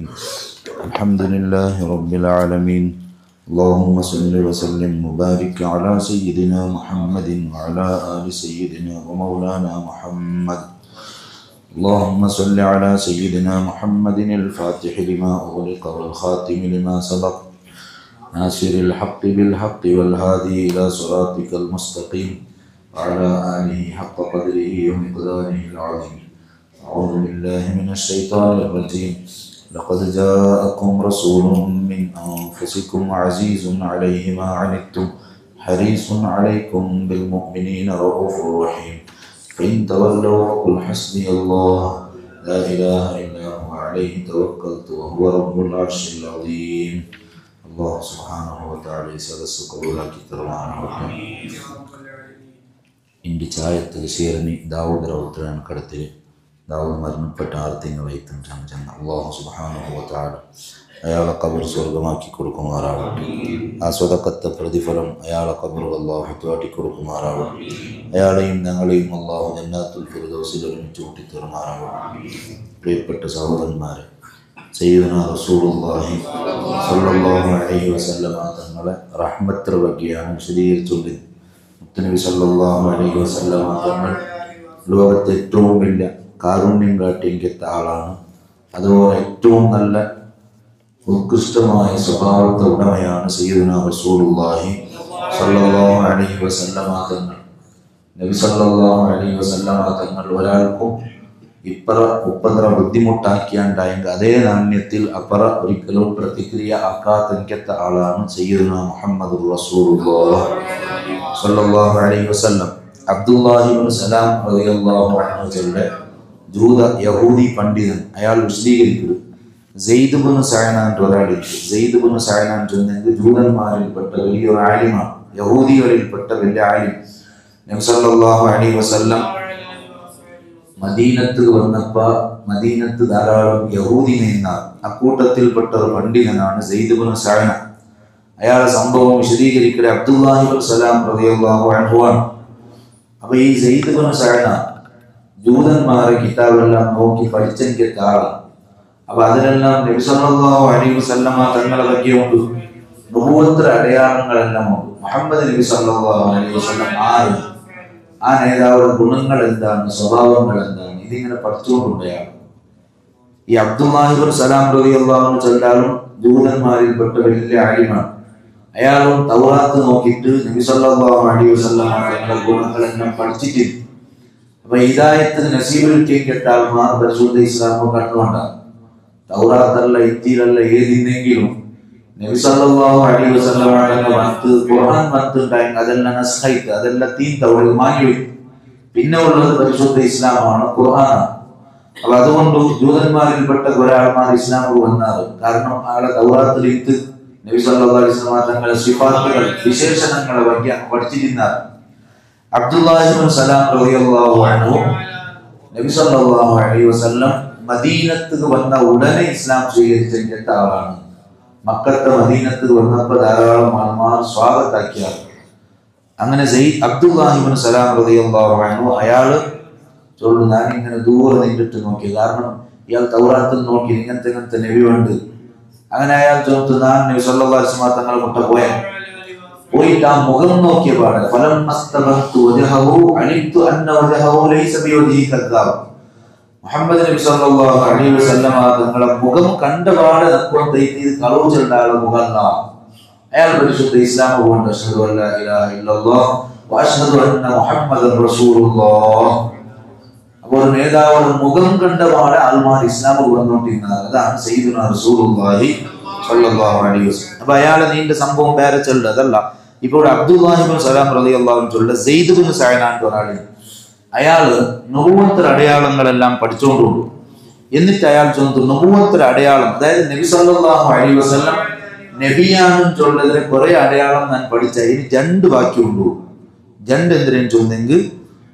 الحمد لله رب العالمين. اللهم صل وسلم وبارك على سيدنا محمد وعلى آل سيدنا ومولانا محمد. اللهم صل على سيدنا محمد الفاتح لما أغلق والخاتم لما سبق ناصر الحق بالحق والهادي إلى صراطك المستقيم وعلى آله حق قدره ومقداره العظيم. أعوذ بالله من الشيطان الرجيم. لقد جاءكم رسول من أنفسكم عزيز عليه ما عنتم حريص عليكم بالمؤمنين رؤوف رحيم. فإن تولوا فقل حسبي الله لا إله إلا هو عليه توكلت وهو رب العرش العظيم. الله سبحانه وتعالى സദസ്സുകളാക്കി തരുമാറാവട്ടെ. ഇൻ്റെ ചായത്തിൽ ശേരനി ദാവൂദ് റൗത്തറാൻ കടത്തിൽ ദാവൂദ് മരണപ്പെട്ട 6 തിങ്കളായിട്ടും ചങ്ങ അല്ലാഹു സുബ്ഹാനഹു വ തആല അയാളെ ഖബർ സ്വർഗ്ഗമാക്കി കൊടുക്കുമാറാവട്ടെ. ആ സ്വതക്കത്തെ പ്രതിഫലം അയാളെ ഖബർ അല്ലാഹു തആട്ടി കൊടുക്കുമാറാവട്ടെ. അയാളെയും ഞങ്ങളെയും അല്ലാഹു ജന്നാത്തുൽ ഫിർദൗസിൽ ഒരുമിച്ച് കൂട്ടിത്തരുമാറാവട്ടെ. പ്രിയപ്പെട്ട സഹോദരന്മാരെ, സയ്യിദുനാ റസൂലുള്ളാഹി സ്വല്ലല്ലാഹു അലൈഹി വസല്ലം തങ്ങളെ റഹ്മത്ത് വകയാണ് വിശദീകരിച്ചുകൊണ്ട് മുത്തനബി സ്വല്ലല്ലാഹു അലൈഹി വസല്ലം തങ്ങൾ ലോകത്തെ ഏറ്റവും വലിയ കാരുണ്യം കാട്ടിയെങ്കിത്ത ആളാണ്. അതുപോലെ ഏറ്റവും നല്ല ഉത്കൃഷ്ടമായ സ്വഭാവത്തെ ഉടമയാണ് സയ്യിദുനാ റസൂലുള്ളാഹി സ്വല്ലല്ലാഹു അലൈഹി വസല്ലം തങ്ങൾ. നബി സ്വല്ലല്ലാഹു അലൈഹി വസല്ലം തങ്ങൾ ഒരാൾക്കും ഇപ്പറ ഉപ്പത്ര ബുദ്ധിമുട്ടാക്കിയാണ്ടായെങ്കിൽ അതേ നാണ്യത്തിൽ അപ്പറ ഒരിക്കലും പ്രതിക്രിയ ആക്കാത്ത ആളാണ് സയ്യിദുനാ മുഹമ്മദുർ റസൂലുള്ളാഹി സ്വല്ലല്ലാഹു അലൈഹി വസല്ലം. അബ്ദുല്ലാഹി ഇബ്നു സലാം റളിയല്ലാഹു അൻഹുവിന്റെ ജൂത യഹൂദി പണ്ഡിതൻ അയാൾ വിശദീകരിക്കുന്നത് സെയ്ദ് ഇബ്നു സഅനാൻ ഒരാളിക്ക് സെയ്ദ് ഇബ്നു സഅനാൻ ചെന്നെങ്കിൽ ജൂതന്മാരിൽപ്പെട്ട വലിയൊരു ആലിമാണ്, യഹൂദികളിൽപ്പെട്ട വലിയ ആലിം. നബി സല്ലല്ലാഹു അലൈഹി വസല്ലം മദീനത്ത് വന്നപ്പോൾ മദീനത്ത് ധാരാളം യഹൂദി നിന്നാണ്. അക്കൂട്ടത്തിൽപ്പെട്ട ഒരു പണ്ഡിതനാണ് സെയ്ദ് ഇബ്നു സഅനാൻ. അയാളെ സംഭവം വിശദീകരിക്കൽ അബ്ദുല്ലാഹി ഇബ്നു സലാം റളിയല്ലാഹു അൻഹു ആണ്. അപ്പൊ ഈ സെയ്ദ് ഇബ്നു സഅനാൻ ജൂതന്മാരെ കിതാബെല്ലാം നോക്കി പഠിച്ചെങ്കിൽ ആളാണ്. അപ്പൊ അതിനെല്ലാം നബി സല്ലല്ലാഹു അലൈഹി വസല്ലം തങ്ങളെ പറ്റിയുണ്ട്, നുബുവത്ത് അടയാളങ്ങളെല്ലാം ഉണ്ട്. മുഹമ്മദ് നബി സല്ലല്ലാഹു അലൈഹി വസല്ലം ആര്, ആ നേതാവുടെ ഗുണങ്ങൾ എന്താണ്, സ്വഭാവങ്ങൾ എന്താണ്, ഇതിങ്ങനെ പഠിച്ചുകൊണ്ടുണ്ടായാണ്. ഈ അബ്ദുല്ലാഹി ഇബ്നു സലാം റളിയല്ലാഹു അൻഹു ചെല്ലാലും ജൂതന്മാരിൽപ്പെട്ട വലിയ ആലിമാണ്. അയാളും തൗറാത്ത് നോക്കിയിട്ട് നബി സല്ലല്ലാഹു അലൈഹി വസല്ലം തങ്ങളുടെ ഗുണങ്ങളെല്ലാം പഠിച്ചിട്ടുണ്ട്. അപ്പൊ ഹിദായത്തിന് നസീബിൽ കേട്ടാൽമാർ പരിശുദ്ധ ഇസ്ലാമോ കണ്ടുകൊണ്ടാണ്. തൗറാത്തല്ല ഇഞ്ചീലല്ല ഏതിന്നെങ്കിലും നബി സല്ലല്ലാഹു അലൈഹി വസല്ലം തങ്ങൾ ഖുർആൻ വന്നിട്ടുണ്ടായെങ്കിൽ അതെല്ലാം നസ്ഖൈത്ത്, അതെല്ലാം തീൻ തൗഹീദ് മാറ്റി വയ്ക്കും. പിന്നെ ഉള്ളത് പരിശുദ്ധ ഇസ്ലാമാണ്, ഖുർആനാണ്. അപ്പൊ അതുകൊണ്ട് ജൂതന്മാരിൽപ്പെട്ട ഒരാൾമാർ ഇസ്ലാമിൽ വന്നാറ്. കാരണം ആളെ തൗറാത്തിൽ ഇത്ത് നബി സല്ലല്ലാഹു അലൈഹി വസല്ലം തങ്ങളുടെ സിഫാത്തുകൾ വിശേഷണങ്ങളെ വയ്ക്കാൻ പഠിച്ചിരുന്നാർ. അബ്ദുല്ലാഹി ഇബ്നു സലാം റളിയല്ലാഹു അൻഹു നബി സല്ലല്ലാഹു അലൈഹി വസല്ലം മദീനത്ത് വന്ന ഉടനെ ഇസ്ലാം സ്വീകരിച്ച ആളാണ്. മക്കത്തെ മദീനത്ത് വന്നപ്പോൾ ധാരാളം ആൾമാർ സ്വാഗതാക്കിയാർ. അങ്ങനെ അബ്ദുല്ലാഹി ഇബ്നു സലാം റളിയല്ലാഹു അൻഹു അയാള് ചോദിച്ചു, ഞാൻ ഇങ്ങനെ ദൂരെ നിന്നിട്ട് നോക്കി, കാരണം ഇയാൾ തൗറാത്തിൽ നോക്കി ഇങ്ങനത്തെ നബി ഉണ്ട്. അങ്ങനെ അയാൾ ചോദിച്ചു, ഞാൻ നബി സല്ലല്ലാഹു അലൈഹി വസല്ലം തങ്ങളെ മുട്ട പോയിട്ട് ആ മുഖം നോക്കിയ പാടെ മുഹമ്മദ് നബി സല്ലല്ലാഹു അലൈഹി വസല്ലം തങ്ങളെ മുഖം കണ്ട പാടെ കളവ് ചെല്ലാതെ മുഖം അയാൾ പരിശുദ്ധ ഇസ്ലാം കൊണ്ട് അശ്ഹദു അല്ലാ ഇലാഹ ഇല്ലല്ലാഹ് വഅശ്ഹദു അന്ന മുഹമ്മദൻ റസൂലുള്ളാഹ്. അപ്പോൾ നേതാവുടെ മുഖം കണ്ട പാടെ ആൾമാർ ഇസ്ലാം കൊണ്ടുകൊണ്ടിരുന്നത്. അതാണ് സയ്യിദുനാ റസൂലുള്ളാഹി സ്വല്ലല്ലാഹു അലൈഹി വസല്ലം. അപ്പൊ അയാളെ നീണ്ട സംഭവം വേറെ ചെല്ലതല്ല. ഇപ്പോൾ അബ്ദുല്ലാഹി ഇബ്നു സലാം റളിയല്ലാഹു അൻഹു ചൊല്ല സെയ്ദ് ഇബ്നു സഅനാൻ ഒരാളാണ്. അയാള് നുബുവത്ത് അടയാളങ്ങളെല്ലാം പഠിച്ചുകൊണ്ടുണ്ട്. എന്നിട്ട് അയാൾ ചോദിച്ചു, നുബുവത്ത് അടയാളം, അതായത് നബി സല്ലല്ലാഹു അലൈഹി വസല്ലം നബിയാണെന്ന് ചൊല്ലതിന് കുറെ അടയാളം ഞാൻ പഠിച്ച, ഇനി 2 ബാക്കിയുണ്ട്. 2 എന്തിനെന്ന് ചോദിച്ചെങ്കിൽ,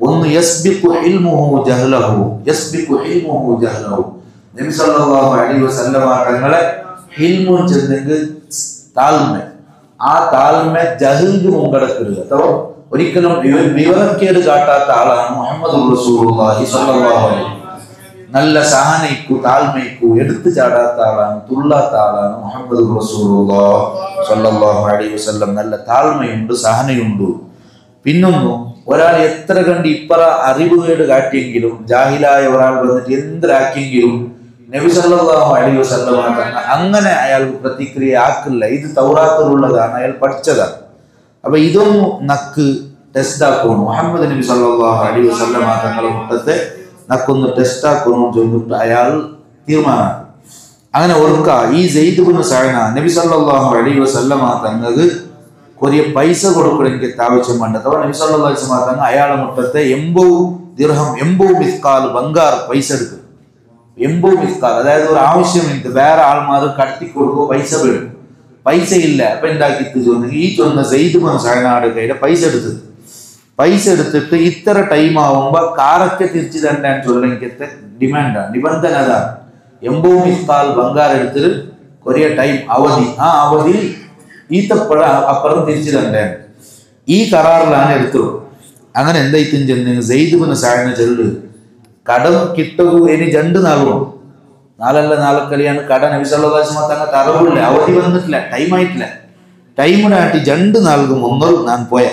ഒന്ന് യസ്ബിഖു ഇൽമുഹു ജഹ്ലഹു, യസ്ബിഖു ഇൽമുഹു ജഹ്ലഹു. നബി സല്ലല്ലാഹു അലൈഹി വസല്ലം തങ്ങളെ ഇൽമു ചെന്നെങ്കിൽ താഴ്മ, ആ താഴ്മ ജഹ്ലിന് മുൻകടക്കരുത്. അഥവാ ഒരിക്കലും വിവരക്കേട് കാട്ടാത്ത ആളാണ് മുഹമ്മദ് റസൂലുള്ളാഹി സ്വല്ലല്ലാഹു അലൈഹി വസല്ലം. നല്ല സഹനയ്ക്കു താഴ്മയ്ക്കു എടുത്തു ചാടാത്ത ആളാണ്, തുള്ളാത്ത ആളാണ് മുഹമ്മദ് റസൂലുള്ളാഹി സ്വല്ലല്ലാഹു അലൈഹി വസല്ലം. നല്ല താഴ്മയുണ്ട്, സഹനയുണ്ട്. പിന്നൊന്നു, ഒരാൾ എത്ര കണ്ട് ഇപ്പറ അറിവുകേട് കാട്ടിയെങ്കിലും, ജാഹിലായ ഒരാൾ വന്നിട്ട് എന്തിനാക്കിയെങ്കിലും നബി സല്ലല്ലാഹു അലൈഹി വസല്ലം അങ്ങനെ അയാൾക്ക് പ്രതിക്രിയ ആക്കില്ല. ഇത് തൗറാത്തിലുള്ളതാണ്, അയാൾ പഠിച്ചതാണ്. അപ്പൊ ഇതൊന്നും നക്ക് ടെസ്റ്റ് ആക്കണം. മുഹമ്മദ് നബി സല്ലല്ലാഹു അലൈഹി വസല്ലം തങ്ങളുടെ മുട്ടത്തെ നക്കൊന്ന് ടെസ്റ്റ് ആക്കണം ചൊല്ലിട്ട് അയാൾ തീരുമാനമാണ്. അങ്ങനെ ഓർക്ക ഈ സെയ്ദ് ഇബ്നു സഅന നബി സല്ലല്ലാഹു അലൈഹി വസല്ലം തങ്ങൾക്ക് കുറേ പൈസ കൊടുക്കണമെങ്കിൽ ആവശ്യം വേണ്ടത്. നബി സല്ലല്ലാഹു അലൈഹി വസല്ലം തങ്ങൾ അയാളെ മുട്ടത്തെ 80 ദിർഹം 80 മിസ്കാൽ ബംഗാർ പൈസ എടുക്കും. 80 മിസ്കാൽ, അതായത് ഒരു ആവശ്യമില്ല, വേറെ ആൾമാർ കടത്തി കൊടുക്കുക, പൈസ വേണം. പൈസ ഇല്ല. അപ്പൊ എന്താക്കിത്ത് ഈ ചൊന്ന സെയ്ദ് ഇബ്നു സഅനയുടെ കയ്യിലെ പൈസ എടുത്തിട്ട് ഇത്ര ടൈം ആവുമ്പോ കാറൊക്കെ തിരിച്ചു തരാൻ ചൊല്ലെങ്കിലത്തെ ഡിമാൻഡാണ്, നിബന്ധന അതാണ്. 80 മിസ്കാൽ ബംഗാർ എടുത്തിട്ട് കുറേ ടൈം അവധി, ആ അവധി ഈത്തപ്പഴ അപ്പുറം തിരിച്ചു തരണ്ടേ, ഈ കരാറിലാണ് എടുത്തത്. അങ്ങനെ എന്തായിട്ടും ചെന്ന് സെയ്ദ് ഇബ്നു സഅന ചെല്ലു കടം കിട്ടുക ഇനി 2 നാളും, നാലല്ല നാലക്കലിയാണ് കട. നബി സല്ലല്ലാഹു അലൈഹി വസല്ലം തങ്ങൾക്ക് അറിവില്ല, അവധി വന്നിട്ടില്ല, ടൈം ആയിട്ടില്ല. ടൈമിനാട്ടി 2 നാൾക്ക് മുന്നേ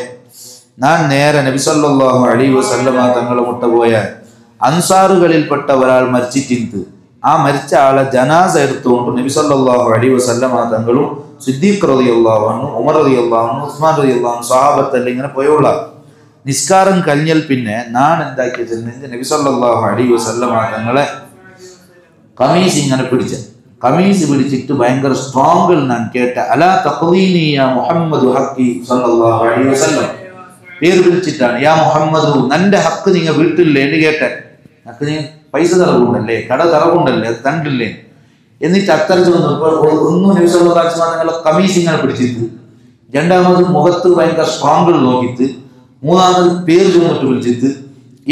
ഞാൻ നേരെ നബി സല്ലല്ലാഹു അലൈഹി വസല്ലം തങ്ങളുടെ മുട്ട പോയ അൻസാറുകളിൽപ്പെട്ട ഒരാൾ മരിച്ചിട്ടുണ്ട്. ആ മരിച്ച ആളെ ജനാസ എടുത്തുകൊണ്ട് നബി സല്ലല്ലാഹു അലൈഹി വസല്ലം തങ്ങളും സിദ്ദീഖ് റളിയല്ലാഹു അൻഹു, ഉമർ റളിയല്ലാഹു അൻഹു, ഉസ്മാൻ റളിയല്ലാഹു അൻഹു സഹാബത്തെല്ലാം ഇങ്ങനെ പോയുള്ള നിസ്കാരം കഴിഞ്ഞാൽ പിന്നെ ഞാൻ എന്താക്കിയ ചെന്നെങ്കിൽ നബി സല്ലല്ലാഹു അലൈഹി വസല്ലം തങ്ങളെ കമീസ് ഇങ്ങനെ കമീസ് പിടിച്ചിട്ട് ഭയങ്കര സ്ട്രോങ്ങിൽ ഞാൻ കേട്ട അലാ തഖ്ദീനി യാ മുഹമ്മദ് ഹഖി സല്ലല്ലാഹു അലൈഹി വസല്ലം, പേര് വിളിച്ചിട്ടാണ്. യാ മുഹമ്മദ്, നന്റെ ഹക്ക് നിങ്ങൾ വീട്ടില്ലേ എന്ന് കേട്ടെ. ഹക്ക് നിങ്ങൾ പൈസ തറവുണ്ടല്ലേ, കട തറവുണ്ടല്ലേ, അത് കണ്ടില്ലേ എന്നിട്ട് അത്തരത്തിൽ ഒന്നും നബി സല്ലല്ലാഹു അലൈഹി വസല്ലം തങ്ങളെ കമീസ് ഇങ്ങനെ പിടിച്ചിട്ട്, രണ്ടാമത് മുഖത്ത് ഭയങ്കര സ്ട്രോങ്ങിൽ നോക്കിയിട്ട്, മൂന്നാമത് പേര് ചൊന്നിട്ട് വിളിച്ചിട്ട്,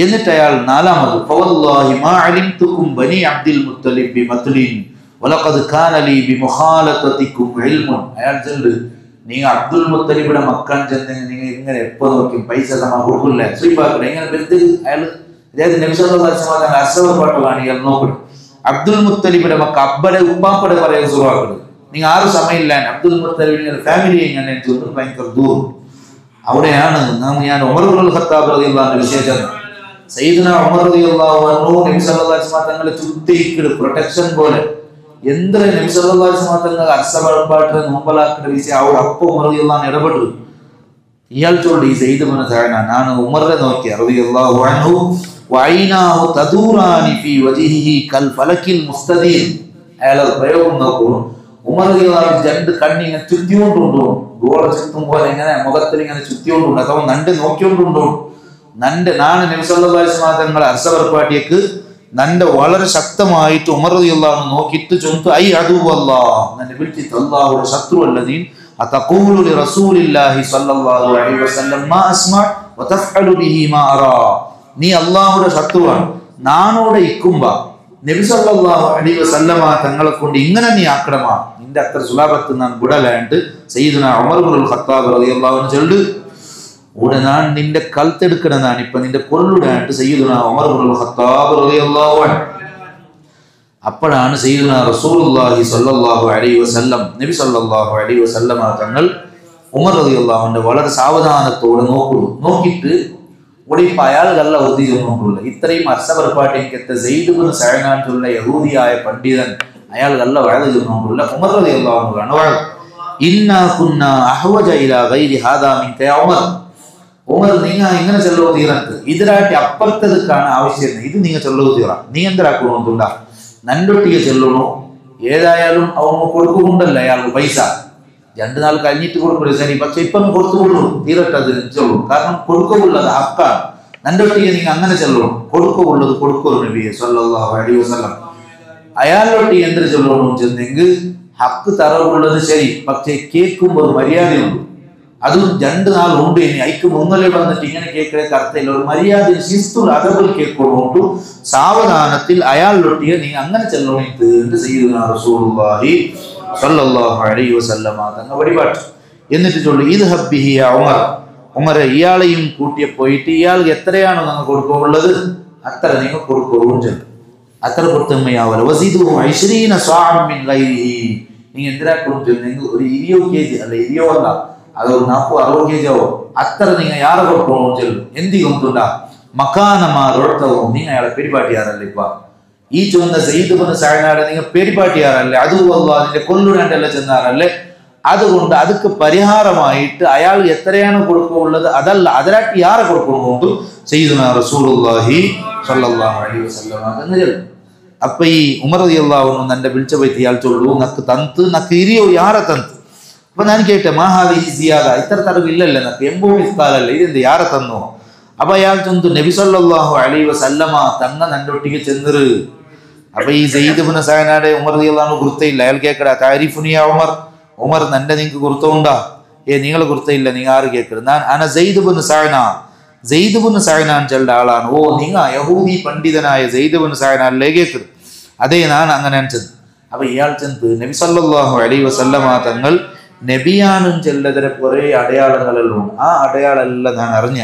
എന്നിട്ട് അയാൾ നാലാമത് ഫവല്ലാഹി മാ അലിംതുകും ബനി അബ്ദുൽ മുത്തലിബ് ബിമത്ലിൻ വലഖദ് കാന ലീ ബിമുഖാലതതികും ഇൽമുൻ. അയാൾ ചൊല്ല്, നിങ്ങൾ അബ്ദുൽ മുത്തലിബിയുടെ മക്കാൻ ചെന്നെങ്കിൽ നിങ്ങൾ ഇങ്ങനെ എപ്പോ നോക്കി പൈസ കൊടുക്കില്ല, സ്വീപാക്കില്ല, ഇങ്ങനെ വെറുതെ അയാൾ നബി സല്ലല്ലാഹു അലൈഹി വസല്ലം അസവപ്പാട്ടുമാണ് ഇയാൾ നോക്കണം. അബ്ദുൽ മുത്തലിബിയുടെ മക്ക അബ്ബടെ ഉപ്പാപ്പടെ പറയാൻ സുഖമാക്കുന്നത്, നിങ്ങൾ ആരും സമയമില്ല, അബ്ദുൽ മുത്തലിബിന്റെ ഫാമിലി എങ്ങനെ ഭയങ്കര ദൂരം. അവിടെയാണ് ഞാൻ ഉമർ ഇബ്നുൽ ഖത്താബ് റളിയല്ലാഹു അൻഹു വിശേഷം. സയ്യിദുന ഉമർ റളിയല്ലാഹു അൻഹു നബി സല്ലല്ലാഹു അലൈഹി വസല്ലം തങ്ങളെ ചുറ്റിക്കിട് പ്രൊട്ടക്ഷൻ പോലെ എന്തൊരു നബി സല്ലല്ലാഹു അലൈഹി വസല്ലം തങ്ങൾ അർസവപ്പാട്ടിന് മുമ്പലാക്കുന്ന വിഷയം അവിടെ അപ്പം ഉമർ റളിയല്ലാഹു അൻഹു ഇടപെട്ടു. ഇയാൾ ചൊല്ലി ഈ സെയ്ദ് ഇബ്നു സഅന ഞാൻ ഉമറിനെ നോക്കി റളിയല്ലാഹു അൻഹു വൈനാഹു തദൂറാനി ഫീ വജ്ഹിഹി കൽ ഫലകിൽ മുസ്തദീർ. അയാളെ പ്രയോഗം നോക്കൂ, ഉമർ റളിയല്ലാഹു അൻഹു 2 കണ്ണിങ്ങനെ ചുറ്റിക്കൊണ്ടുണ്ടോ, ഗോള ചുറ്റും പോലെ ഇങ്ങനെ മുഖത്തിൽ ഇങ്ങനെ ചുറ്റിക്കൊണ്ടുണ്ട്, അഥവാ നണ്ട് നോക്കിക്കൊണ്ടുണ്ടോ. നാണ് നബി സല്ലല്ലാഹു അലൈഹി വസല്ലം തങ്ങളെ അർസവപ്പാട്ടിയേക്ക് നന്റെ വളരെ ശക്തമായിട്ട് ഉമർ റളിയല്ലാഹു അൻഹു നോക്കിയിട്ട് ചൊന്തു ഐ അദുവല്ലാഹ്, നന്നെ വിളിച്ചിട്ട് അല്ലാഹുവിന്റെ ശത്രു അല്ലദീൻ അതഖൂലു ലി റസൂലില്ലാഹി സ്വല്ലല്ലാഹു അലൈഹി വസല്ലം മാ അസ്മഅ വതഫഅലു ബിഹി മാ അറാ. നീ അല്ലാഹുവിന്റെ ശത്രുവാണ്, നാനോടെ ഇക്കുമ്പോ നബി സല്ലല്ലാഹു അലൈഹി വസല്ലം തങ്ങളെ കൊണ്ട് ഇങ്ങനെ നീ ആക്കണമാ, നിന്റെ അത്ര സുലാഭത്ത് ഞാൻ വിടലായിട്ട് സയ്യിദുന ഉമർ ഇബ്നുൽ ഖത്താബ് റളിയല്ലാഹു അൻഹു ചൊല്ലു. ഇവിടെ ഞാൻ നിന്റെ കൽത്തെടുക്കണതാണ്, ഇപ്പൊ നിന്റെ കൊല്ലുടായിട്ട് സയ്യിദുന ഉമർ ഇബ്നുൽ ഖത്താബ് റളിയല്ലാഹു അൻഹു. അപ്പോഴാണ് സയ്യിദുന റസൂലുള്ളാഹി സ്വല്ലല്ലാഹു അലൈഹി വസല്ലം നബി സല്ലല്ലാഹു അലൈഹി വസല്ലം തങ്ങൾ ഉമർ റളിയല്ലാഹു അൻഹു വളരെ സാവധാനത്തോടെ നോക്കിയിട്ട് ഇവിടെ ഇപ്പൊ അയാൾക്കല്ല ഒത്തിരിയൊന്നുമില്ല, ഇത്രയും അർസപരിപാടിക്കത്തെ സെയ്ദ് ഇബ്നു സഅന യഹൂദിയായ പണ്ഡിതൻ അയാൾക്കല്ല വഴത് ചെന്നുകൊണ്ടില്ല. ഉമർ റളിയല്ലാഹു അൻഹു ആണ് ഇന്നാ കുന്നാ അഹ്വജ ഇലാ ഗൈരി ഹാദാ മിൻക യാ ഉമർ. ഉമർ നിങ്ങൾ ഇങ്ങനെ ചെല്ലു തീരത്ത് ഇതിനായിട്ട് അപ്പുറത്തതുക്കാണ് ആവശ്യം, ഇത് നിങ്ങൾ ചെല്ലു തീറ, നീ എന്തിനാക്കണമെന്നുണ്ട നന്റൊട്ടിയെ ചെല്ലണോ, ഏതായാലും അവന് കൊടുക്കുന്നുണ്ടല്ല അയാൾക്ക് പൈസ 2 നാൾ കഴിഞ്ഞിട്ട് കൊടുക്കില്ല ശരി, പക്ഷെ ഇപ്പം കൊടുത്തുകൊള്ളൂ തീരട്ടത് ചെല്ലു, കാരണം കൊടുക്കുള്ളത് ഹക്കാണ്. നന്റൊട്ടിയെ നിങ്ങൾ അങ്ങനെ ചെല്ലണം, കൊടുക്കുള്ളത് കൊടുക്കൂ നബിയെ സ്വല്ലല്ലാഹു അലൈഹി വസല്ലം. അയാളൊട്ടി എന്തിനു ചെല്ലണം ചെന്നെങ്കിൽ ഹക്ക് തറവുള്ളത് ശരി, പക്ഷെ കേൾക്കുമ്പോൾ ഒരു മര്യാദയുണ്ട്, അതും 2 നാൾ ഉണ്ട്. ഇനി അയക്ക് മുന്നലെ വന്നിട്ട് ഇങ്ങനെ കേൾക്കുന്ന കർത്തയില്ല, ഒരു മര്യാദ ശിസ്തു അതകൾ കേൾക്കൊണ്ടു സാവധാനത്തിൽ അയാളൊട്ടിയെ നീ അങ്ങനെ ചെല്ലണം സയ്യിദുനാ റസൂലുള്ളാഹി സ്വല്ലല്ലാഹു അലൈഹി വസല്ലം തങ്ങൾ വഴിപാട്ട്. എന്നിട്ട് ചൊല്ലി ഇദ്ഹബ് ബിഹി യാ ഉമർ, ഉമറെ ഇയാളെയും കൂട്ടിയെ പോയിട്ട് ഇയാൾക്ക് എത്രയാണോ നിങ്ങൾ കൊടുക്കുള്ളത് അത്ര നിങ്ങൾ കൊടുക്കുകയും ചെല്ലും. അത്ര പൊട്ടമ്മയാവല വസീദു 20 സാഅം മിൻ ഗൈരിഹി. നീ എന്തിനാ കൊടുത്തിരുന്നെങ്കിൽ ഒരു 20 kg അല്ല 20 അല്ല അത് ഒരു 40-60 kg ആവോ അത്ര നിങ്ങൾ യാറെ കൊടുക്കണോ ചെല്ലും എന്തി കൊണ്ടുണ്ടാ മക്കാനമാരൊട്ടവും നിങ്ങൾ അയാളെ പെരിപാട്ടിയാറല്ലേ ഇപ്പ ഈ ചൊന്ന സയ്യിദ് ഇബ്നു സഅനാടെ നിങ്ങൾ പെരിപാട്ടിയാറല്ലേ അതുമല്ല അതിന്റെ കൊല്ലുടേണ്ടല്ല ചെന്നാറല്ലേ അതുകൊണ്ട് അതൊക്കെ പരിഹാരമായിട്ട് അയാൾ എത്രയാണ് കൊടുക്കുള്ളത് അതല്ല അതിലായിട്ട് യാറെ കൊടുക്കണോണ്ട് സയ്യിദുനാ റസൂലുള്ളാഹി സ്വല്ലല്ലാഹു അലൈഹി വസല്ലം എന്ന് ചെല്ലും. അപ്പൊ ഈ ഉമർ റളിയല്ലാഹു അൻഹു നന്റെ വിളിച്ച പറ്റി ഇയാൾ ചൊല്ലു നക്ക് തന്ത് നക്ക് ഇരിയോ യാറെ തന്ത്. അപ്പൊ ഞാൻ കേട്ടെ മാഹാദി സിയാദ ഇത്ര തരവില്ലല്ലേ നക്ക് 80 മിസ്കാലല്ലേ ഇതെന്ത് യാറെ തന്നോ. അപ്പൊ അയാൾ ചൊന്തു നബി സല്ലല്ലാഹു അലൈഹി വസല്ലമ തങ്ങ നന്റെ ഒട്ടിക്ക് ചെന്നറ്. അപ്പൊ ഈ സയ്യിദ് ഇബ്നു സഅനാടെ ഉമർ റളിയല്ലാഹു അൻഹു കുർത്തയില്ല. അയാൾ കേക്കടാ താരിഫുനി യാ ഉമർ, ഉമർ നന്റെ നിങ്ങക്ക് കുർത്തുണ്ടാ? നിങ്ങൾ കുർത്തയില്ല, നിങ്ങൾ ആര് കേക്കരുത്. ഞാൻ അന സയ്യിദ് ഇബ്നു സഅന, സയ്യിദ് ഇബ്നു സഅനാൻ ചെല്ലുന്ന ആളാണ്. ഓ നിങ്ങ യഹൂദി പണ്ഡിതനായ സയ്യിദ് ഇബ്നു സഅനാനിലെ കേക്കരുത്. അതേ ഞാൻ അങ്ങനെ ചെന്ന്. അപ്പൊ ഇയാൾ ചെന്ന് നബി സല്ലല്ലാഹു അലൈഹി വസല്ലമ തങ്ങൾ നബിയാനും ചെല്ലതിരെ കുറെ അടയാളങ്ങളെല്ലാം ഉണ്ട്. ആ അടയാളെല്ലാം ഞാൻ അറിഞ്ഞ.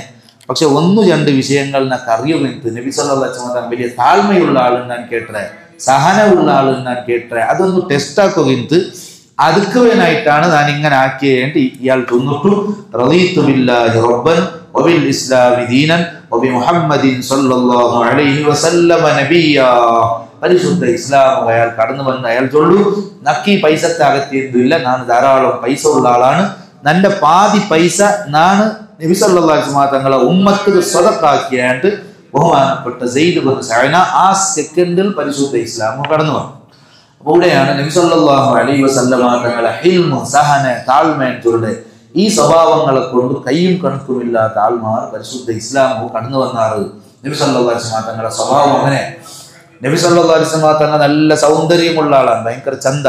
പക്ഷെ 1-2 വിഷയങ്ങൾ నాకు അറിയുമെന്ന് നബി സല്ലല്ലാഹു അലൈഹി വസല്ലം വലിയ താഴ്മയുള്ള ആളെന്ന് ഞാൻ കേട്ടേ, സഹനമുള്ള ആളെന്ന് ഞാൻ കേട്ടേ. അതൊന്ന് ടെസ്റ്റ് ആക്കുകയെന്ന് അതുക്ക് വേനായിട്ടാണ് ഞാൻ ഇങ്ങനെ ആക്കിയേണ്ടി ഇയാൾ ചൊന്നിട്ടു. റളീതു ബില്ലാഹി റബ്ബൻ വബിൽ ഇസ്ലാമി ദീനൻ വബി മുഹമ്മദിൻ സല്ലല്ലാഹു അലൈഹി വസല്ലം നബിയാ. പരിശുദ്ധ ഇസ്ലാം അയാൾ കടന്നു വന്ന് അയാൾ ചൊല്ലു നക്കി പൈസത്തെ അകത്തിയൊന്നുമില്ല, ഞാൻ ധാരാളം പൈസ ഉള്ള ആളാണ്, നന്റെ പാതി പൈസ ഞാൻ നബി സല്ലല്ലാഹു അലൈഹി വസല്ലം തങ്ങളെ ഉമ്മത്തിന് സ്വതക്കാക്കിയായിട്ട് ബഹുമാനപ്പെട്ട സയ്യിദ് ഇബ്നു സഅന ആ സെക്കൻഡിൽ പരിശുദ്ധ ഇസ്ലാം കടന്നു വന്നു. അവിടെയാണ് നബി സല്ലല്ലാഹു അലൈഹി വസല്ലം തങ്ങളെ ഹിൽമ് സഹന താഴ്മ ചൊല്ലുടെ ഈ സ്വഭാവങ്ങളെ കൊണ്ട് കയ്യും കണക്കുമില്ലാത്ത ആൾമാർ പരിശുദ്ധ ഇസ്ലാം കടന്നു വന്നാറ്. നബി സല്ലല്ലാഹു അലൈഹി വസല്ലം തങ്ങളുടെ സ്വഭാവം അങ്ങനെ. നബി സല്ലല്ലാഹു അലൈഹി വസല്ലം തങ്ങൾ നല്ല സൗന്ദര്യമുള്ള ആളാണ്, ഭയങ്കര ചന്ത,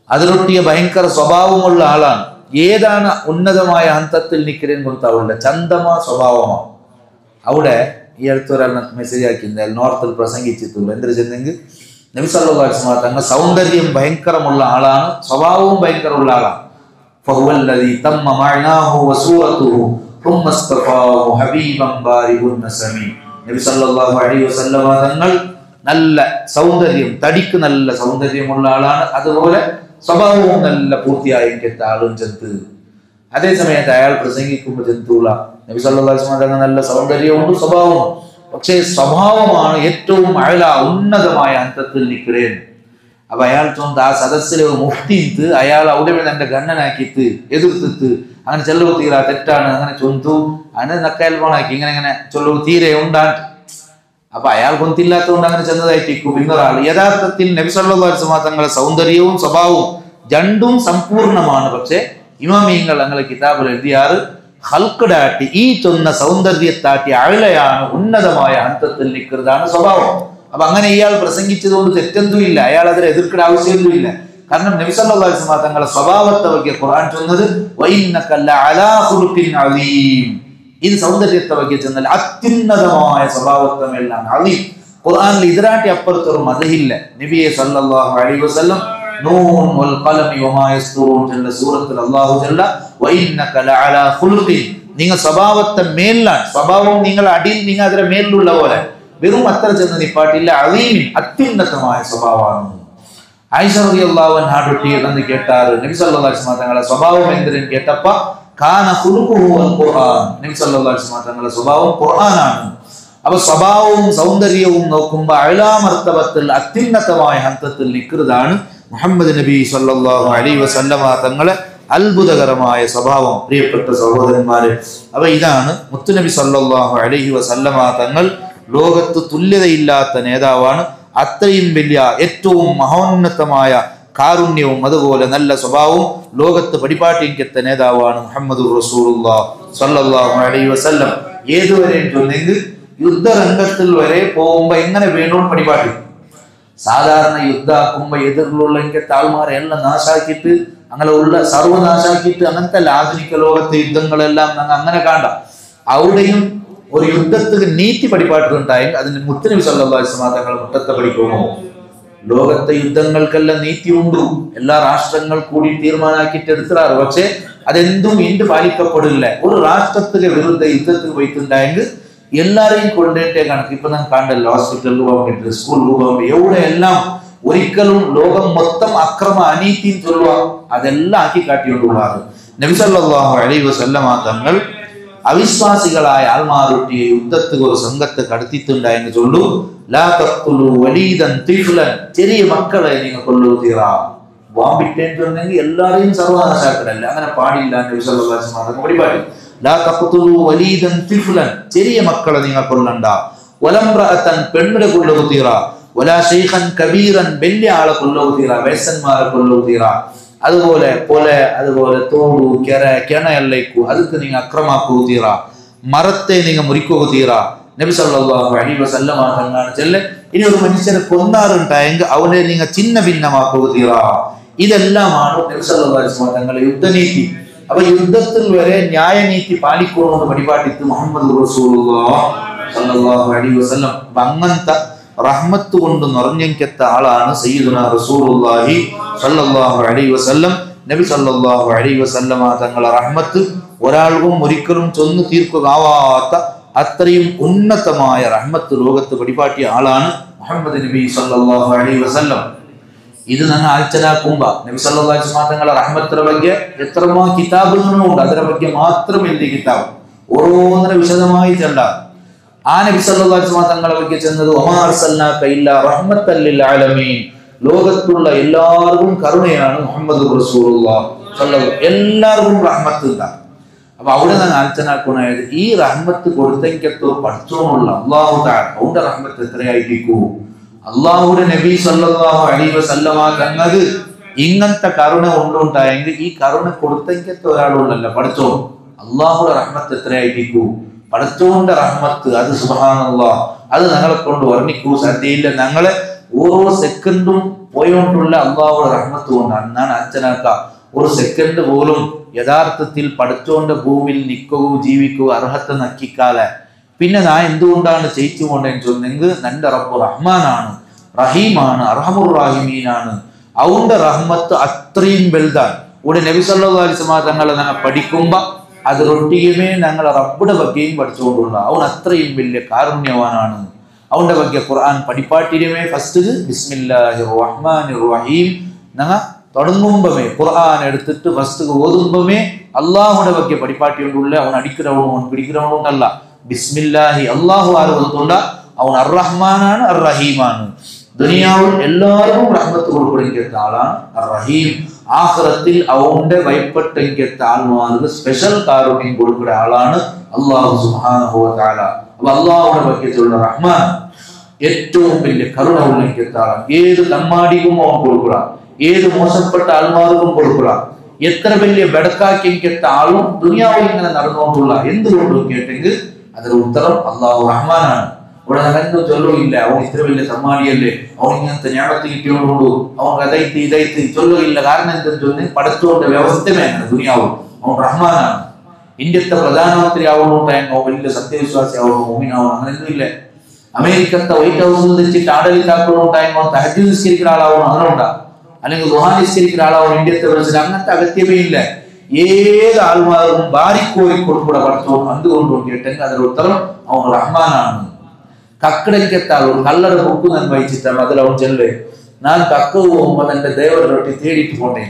അതിലൊട്ടിയ ഭയങ്കര സ്വഭാവമുള്ള ആളാണ്. ഏതാണ് ഉന്നതമായ ഹന്തത്തിൽ നിൽക്കരേൻ കൊടുത്ത അവളുടെ ചന്തമാ സ്വഭാവമാ. അവിടെ ഈ അടുത്തൊരാൾ മെസ്സേജ് ആക്കിയിരുന്ന നോർത്തിൽ പ്രസംഗിച്ചിട്ടുള്ളൂ. എന്തൊരു ചെന്നെങ്കിൽ നബി സല്ലല്ലാഹു അലൈഹി വസല്ലം തങ്ങൾ സൗന്ദര്യം ഭയങ്കരമുള്ള ആളാണ്, സ്വഭാവവും ഭയങ്കരമുള്ള ആളാണ്. ഫഹുവല്ലദീ തമ്മ മഅനാഹു വസൂറതുഹു ثم اصطفاه حبيبا بارئ النسمي. നബി സല്ലല്ലാഹു അലൈഹി വസല്ലം തങ്ങൾ നല്ല സൗന്ദര്യം, തടിക്ക് നല്ല സൗന്ദര്യമുള്ള ആളാണ്, അതുപോലെ സ്വഭാവവും നല്ല പൂർത്തിയായി കെട്ട ആളും ചെന്ത്. അതേസമയത്ത് അയാൾ പ്രസംഗിക്കുമ്പോൾ ചെന്തുള്ള നബി സല്ലല്ലാഹു അലൈഹി വസല്ലം തങ്ങൾ നല്ല സൗന്ദര്യമുണ്ട്, സ്വഭാവവും. പക്ഷേ സ്വഭാവമാണ് ഏറ്റവും ഉന്നതമായ അന്തത്തിൽ നിൽക്കുകയും. അപ്പൊ അയാൾ ചൊന്ത് ആ സദസ്സിലെ ഒരു മുഫ്തിത്ത് അയാൾ അവിടെ എന്റെ ഗണ്ണനാക്കിയിട്ട് എതിർത്തിട്ട് അങ്ങനെ ചെല്ലു തീരാ തെറ്റാണ് അങ്ങനെ ചൊന്തു അങ്ങനെ നക്കയൽമാണാക്കി ഇങ്ങനെ ചൊല്ലു തീരെ ഉണ്ടാണ്ട്. അപ്പൊ അയാൾ കൊന്തില്ലാത്തതുകൊണ്ട് അങ്ങനെ ചെന്നതായിട്ടിരിക്കും. ഇന്നൊരാൾ യഥാർത്ഥത്തിൽ നബി സല്ലല്ലാഹു അലൈഹി വസല്ലം തങ്ങളുടെ സൗന്ദര്യവും സ്വഭാവവും രണ്ടും സമ്പൂർണമാണ്. പക്ഷെ ഇമാമിയങ്ങൾ ഞങ്ങളെ കിതാബിൽ എഴുതിയാറ് ഹൽക്കടാട്ടി ഈ ചൊന്ന സൗന്ദര്യത്താട്ടി അഴലയാണ് ഉന്നതമായ അന്തത്തിൽ നിൽക്കുന്നതാണ് സ്വഭാവം. അപ്പൊ അങ്ങനെ ഇയാൾ പ്രസംഗിച്ചതുകൊണ്ട് തെറ്റൊന്നുമില്ല, അയാൾ അതിനെ എതിർക്കേണ്ട ആവശ്യമൊന്നുമില്ല. കാരണം നബി സല്ലല്ലാഹു അലൈഹി വസല്ലം തങ്ങളുടെ സ്വഭാവത്തെ വയ്യ ഖുർആൻ ചൊന്നത് വഇന്നക ലഅലാ ഖുലുഖിൻ അളീം. ഇത് സൗന്ദര്യത്തെ വയ്യ ചെന്നാൽ അത്യുന്നതമായ സ്വഭാവത്വമെല്ലാം അളീം. ഖുർആനിൽ ഇതിനാട്ടി അപ്പുറത്തൊരു മദഹില്ല. നബിയെ സല്ലല്ലാഹു അലൈഹി വസല്ലം നൂൻ വൽ ഖലമി വമാ യസ്തുറൂൻ എന്ന സൂറത്തിൽ അല്ലാഹു ജല്ല വഇന്നക ലഅലാ ഖുലുഖിൻ, നിങ്ങൾ സ്വഭാവത്തെ മേലാണ്, സ്വഭാവം നിങ്ങൾ അടിയിൽ നിങ്ങൾ അതിന്റെ മേലുള്ള പോലെ വെറും അത്ര ചെന്ന് നിപ്പാട്ടില്ല, അളീമിൻ അത്യുന്നതമായ സ്വഭാവമാണ്. ആയിഷ റളിയല്ലാഹു അൻഹാ എന്ന് കേട്ടാറ് നബി സല്ലല്ലാഹു അലൈഹി വസല്ലം തങ്ങളുടെ സ്വഭാവം എന്തിനും കേട്ടപ്പ കാന ഖുലുഖുഹു അൽ ഖുർആൻ, നബി സല്ലല്ലാഹു അലൈഹി വസല്ലം തങ്ങളുടെ സ്വഭാവം ഖുർആനാണ്. അപ്പൊ സ്വഭാവവും സൗന്ദര്യവും നോക്കുമ്പോൾ അഅ്ലാ മർത്തബത്തിൽ അത്യുന്നതമായ ഹന്തത്തിൽ നിൽക്കുന്നതാണ് മുഹമ്മദ് നബി സല്ലല്ലാഹു അലൈഹി വസല്ലം തങ്ങളെ അത്ഭുതകരമായ സ്വഭാവം. പ്രിയപ്പെട്ട സഹോദരന്മാരെ, അപ്പൊ ഇതാണ് മുത്തുനബി സല്ലല്ലാഹു അലൈഹി വസല്ലം തങ്ങൾ ലോകത്ത് തുല്യതയില്ലാത്ത നേതാവാണ്. അത്രയും വലിയ ഏറ്റവും മഹോന്നതമായ കാരുണ്യവും അതുപോലെ നല്ല സ്വഭാവവും ലോകത്ത് പരിപാടിക്കെത്ത നേതാവാണ് മുഹമ്മദുർ റസൂലുള്ളാഹി സ്വല്ലല്ലാഹു അലൈഹി വസല്ലം. ഏതുവരെ ചൊന്നെങ്കിൽ യുദ്ധരംഗത്തിൽ വരെ പോകുമ്പോ എങ്ങനെ വേണോന്ന് പരിപാടി. സാധാരണ യുദ്ധാക്കുമ്പോ എതിരിലുള്ള താഴ്മാരെ എല്ലാം നാശാക്കിയിട്ട് അങ്ങനെ ഉള്ള സർവ്വനാശാക്കിയിട്ട് അങ്ങനത്തെ ആധുനിക ലോകത്തെ യുദ്ധങ്ങളെല്ലാം ഞങ്ങൾ അങ്ങനെ കാണാം. അവിടെയും ഒരു യുദ്ധത്തിന് നീതി പഠിപ്പാട്ടുണ്ടായി അതിന് മുത്തുനബി സല്ലല്ലാഹു അലൈഹി വസല്ലം തങ്ങൾ മുട്ടത്തെ പഠിക്കുമോ? ലോകത്തെ യുദ്ധങ്ങൾക്കെല്ലാം നീതി ഉണ്ട്, എല്ലാ രാഷ്ട്രങ്ങൾ കൂടി തീരുമാനാക്കിയിട്ട് എടുക്കാറ്. പക്ഷെ അതെന്തും ഇണ്ട് പാലിക്കപ്പെടില്ല. ഒരു രാഷ്ട്രത്തിന് വിരുദ്ധ യുദ്ധത്തിൽ പോയിട്ടുണ്ടായെങ്കിൽ എല്ലാരെയും കൊണ്ടേറ്റേ കണക്ക് ഇപ്പൊ ഞാൻ കണ്ടല്ലോ, ഹോസ്പിറ്റലിൽ പോകാൻ പറ്റില്ല, സ്കൂളിൽ പോകാൻ പറ്റും, എവിടെ എല്ലാം ഒരിക്കലും ലോകം മൊത്തം അക്രമ അനീതിയും ചൊല്ലുക അതെല്ലാം ആക്കി കാട്ടിക്കൊണ്ടുള്ളതാണ്. നബി സല്ലല്ലാഹു അലൈഹി വസല്ലമ തങ്ങൾ അവിശ്വാസികളായ ആൾമാരൊട്ടിയെ യുദ്ധത്തിന് ഒരു സംഘത്തെ കടത്തിയിട്ടുണ്ടായെന്ന് ചൊല്ലു. ലാ തഖ്തുലു വലീദൻ തിഫ്ലൻ, ചെറിയ മക്കളെ നിങ്ങൾ കൊല്ലുക. വാമ്പിട്ടേന്ന് ചൊന്നെങ്കിൽ എല്ലാരെയും സർവനാശാക്കണല്ല, അങ്ങനെ പാടില്ല. നബി സല്ലല്ലാഹു അലൈഹി വസല്ലം പരിപാടി ലാ തഖ്തുലു വലീദൻ തിഫ്ലൻ, ചെറിയ മക്കളെ നിങ്ങൾ കൊല്ലണ്ട. വലംറഅതൻ, പെണ്ണിനെ കൊല്ലുക. വലാ ശൈഖൻ കബീറൻ, വലിയ ആളെ കൊല്ലുക, വയസ്സന്മാരെ കൊല്ലുക. അതുപോലെ തോടു കിണയല്ലേക്കു അതൊക്കെ നിങ്ങൾ അക്രമാക്കുക തീറ. മരത്തെ നിങ്ങൾ മുറിക്കുക തീറ. നബി സല്ലല്ലാഹു അലൈഹി വസല്ലമ തങ്ങളാണ് ചെല്ലെ, ഇനി ഒരു മനുഷ്യനെ കൊന്നാറുണ്ടായെങ്കിൽ അവനെ നിങ്ങൾ ചിന്ന ഭിന്നമാക്കുക തീറ. ഇതെല്ലാമാണ് നബി സല്ലല്ലാഹു അലൈഹി വസല്ലമ തങ്ങളുടെ യുദ്ധനീതി. അപ്പൊ യുദ്ധത്തിൽ വരെ ന്യായനീതി പാലിക്കണമെന്ന് പരിപാടിത്ത് മുഹമ്മദ് റസൂലുള്ളാഹി സല്ലല്ലാഹു അലൈഹി വസല്ലം. അങ്ങനത്തെ റഹ്മത്ത് കൊണ്ട് നിറഞ്ഞെത്ത ആളാണ് സയ്യിദുനാ റസൂലുള്ളാഹി സല്ലല്ലാഹു അലൈഹി വസല്ലം. നബി സല്ലല്ലാഹു അലൈഹി വസല്ലമ തങ്ങളെ റഹ്മത്ത് ഒരാൾക്കും ഒരിക്കലും ചൊന്നു തീർക്കാവാത്ത അത്രയും ഉന്നതമായ റഹ്മത്ത് ലോകത്ത് പരിപാടിയ ആളാണ് മുഹമ്മദ് നബി സല്ലല്ലാഹു അലൈഹി വസല്ലം. ഇത് ഞങ്ങൾ ആഴ്ചനാക്കുമ്പോ നബി സല്ലല്ലാഹു അലൈഹി വസല്ലം തങ്ങളെ റഹ്മത്തിനെ ಬಗ್ಗೆ എത്രമോ കിതാബുകളുണ്ട്, അതിനെ ಬಗ್ಗೆ മാത്രം എഴുതിയ കിതാബ് ഓരോന്നിനെ വിശദമായി ചെല്ലാം. ആ നബി സല്ലല്ലാഹു അലൈഹി വസല്ലം തങ്ങളെ ಬಗ್ಗೆ ചെന്നത് വമാ അർസൽനാക ഇല്ലാ റഹ്മത്തൽ ലിൽ ആലമീൻ, ലോകത്തുള്ള എല്ലാവർക്കും കരുണയാണ് മുഹമ്മദ് റസൂലുള്ളാഹി സല്ലല്ലാഹു അലൈഹി വസല്ലം, എല്ലാവർക്കും റഹ്മത്ത് ഉണ്ടാകും. അപ്പൊ അവിടെ നിന്ന് ആലോചനാക്കുന്നത് ഈ റഹ്മത്ത് കൊടുത്തെങ്കിൽ പഠിച്ചോമുള്ള അള്ളാഹു തആല അവന്റെ റഹ്മത്ത് എത്രയായിരിക്കൂ. അള്ളാഹുടെ നബി സല്ലല്ലാഹു അലൈഹി വസല്ലമ തങ്ങൾക്ക് ഇങ്ങനത്തെ കരുണ കൊണ്ടുണ്ടായെങ്കിൽ ഈ കരുണ കൊടുത്തെങ്കിൽ ഒരാളുള്ളല്ല പഠിച്ചോ. അള്ളാഹുടെ റഹ്മത്ത് എത്രയായിരിക്കൂ. പഠിച്ചോന്റെ റഹ്മത്ത് അത് സുബ്ഹാനല്ലാഹ്, അത് ഞങ്ങളെ കൊണ്ട് വർണ്ണിക്കൂ സാധ്യയില്ല. ഞങ്ങളെ ഓരോ സെക്കൻഡും പോയോണ്ടുള്ള അള്ളാഹുടെ റഹ്മത്ത് കൊണ്ടാണ്. ഞാൻ അച്ഛനാക്ക ഒരു സെക്കൻഡ് പോലും യഥാർത്ഥത്തിൽ പഠിച്ചോന്റെ ഭൂമിയിൽ നിൽക്കുകയോ ജീവിക്കുകയോ അർഹത്ത് നക്കിക്കാലെ പിന്നെ ഞാൻ എന്തുകൊണ്ടാണ് ചെയ്യിച്ചു കൊണ്ടേന്ന് ചൊന്നെങ്കിൽ നന്റെ റബ്ബ് റഹ്മാനാണ്, റഹീമാണ്, അർഹമുർ റഹീമീനാണ്. അവന്റെ റഹ്മത്ത് അത്രയും വലുതാണ്. ഇവിടെ നബി സല്ലല്ലാഹു അലൈഹി വസല്ലം തങ്ങളെ ഞങ്ങൾ പഠിക്കുമ്പോ അതിലൊട്ടിയുമേ ഞങ്ങളെ റബ്ബുടെ ബഗ്ഗയും പഠിച്ചുകൊണ്ടുള്ള അവൻ അത്രയും വലിയ കാരുണ്യവാനാണ്. അവന്റെ ബഗ്ഗ ഖുർആൻ പഠിപ്പാട്ടിരുമേ ഫസ്റ്റ് ബിസ്മില്ലാഹിർ റഹ്മാനിർ റഹീം ഞങ്ങൾ തുടങ്ങുമ്പമേ ഖുർആൻ എടുത്തിട്ട് ഫസ്റ്റ് ഓതുമ്പമേ അള്ളാഹുടെ ബഗ്ഗ പഠിപ്പാട്ടിയുള്ള അവൻ അടിக்கிறവണോ അവൻ പിടിக்கிறവണോ എന്നല്ല. ബിസ്മില്ലാഹി അള്ളാഹു ആരോതുകൊണ്ട അവൻ അർ റഹ്മാനാണ്, അർ റഹീമാണ്. ദുനിയാവിൽ എല്ലാവർക്കും റഹ്മത്ത് കൊടുക്കുന്ന ആളാണ് അർ റഹീം. ആഖിറത്തിൽ അവന്റെ ഭയപ്പെട്ടെങ്കിലത്തെ ആൾമാർക്ക് സ്പെഷ്യൽ കാരുണ്യം കൊടുക്കുന്ന ആളാണ് അല്ലാഹു സുബ്ഹാനഹു വ തആല. അപ്പൊ അല്ലാഹുവിനെ പറ്റിയുള്ള റഹ്മാൻ ഏറ്റവും വലിയ കരുണ ഉള്ളെങ്കിലത്തെ ആളാണ്. ഏത് കമ്മാടിക്കും അവൻ കൊടുക്കുക, ഏത് മോശപ്പെട്ട ആൾമാർക്കും കൊടുക്കുക. എത്ര വലിയ ബെടക്കാക്കിയെങ്കിലത്തെ ആളും ദുനിയാവിൽ ഇങ്ങനെ നടന്നുകൊണ്ടുള്ള എന്തുകൊണ്ടും കേട്ടെങ്കിൽ അതിന് ഉത്തരം അല്ലാഹു റഹ്മാനാണ്. ഇവിടെ ഞങ്ങൾ ചൊല്ലുകയില്ല അവൻ ഇത്ര വലിയ സമ്മാനിയല്ലേ, അവൻ ഇങ്ങനത്തെ ഞാനത്ത് കിട്ടിയോണ്ടു അവൻ അതൈത്ത് ഇതൈത്ത് ചൊല്ലുകയില്ല. കാരണം എന്തെന്ന് ചൊല്ല് പഠിച്ചുകൊണ്ട് വ്യവസ്ഥമേ ദുനിയാവും. അവൻ റഹ്മാനാണ്. ഇന്ത്യത്തെ പ്രധാനമന്ത്രി ആവണോട്ടായെങ്കിൽ അവൻ വലിയ സത്യവിശ്വാസി ആവണോ, മോമിനാവണം, അങ്ങനെയൊന്നും ഇല്ല. അമേരിക്കത്തെ വൈറ്റ് ഹൗസിൽ വെച്ചിട്ട് ആടലിത്താക്കണോട്ടായെങ്കിൽ അവൻ തഹജ്ജുദ് നിസ്കരിക്കുന്ന ആളാവണം, അങ്ങനെ ഉണ്ടാ. അല്ലെങ്കിൽ ദുആ നിസ്കരിക്കുന്ന ആളാവണം. ഇന്ത്യത്തെ പ്രസിഡന്റ് അങ്ങനത്തെ അഗത്യമേ ഇല്ല. ഏത് ആൾമാരും ബാരിക്കോരി കൊടുക്കൂടെ പഠിച്ചോ. എന്തുകൊണ്ടും കേട്ടെങ്കിൽ അതിന്റെ ഉത്തരം അവൻ റഹ്മാനാണ്. കക്കടയ്ക്കെത്താൾ ഒരു കല്ലട ബുക്ക് ഞാൻ വായിച്ചിട്ടാണ് അതിൽ അവൻ ചെല്ലേ ഞാൻ കക്ക പോകുമ്പോൾ എന്റെ ദേവരൊട്ടി തേടിയിട്ട് പോണ്ടേ.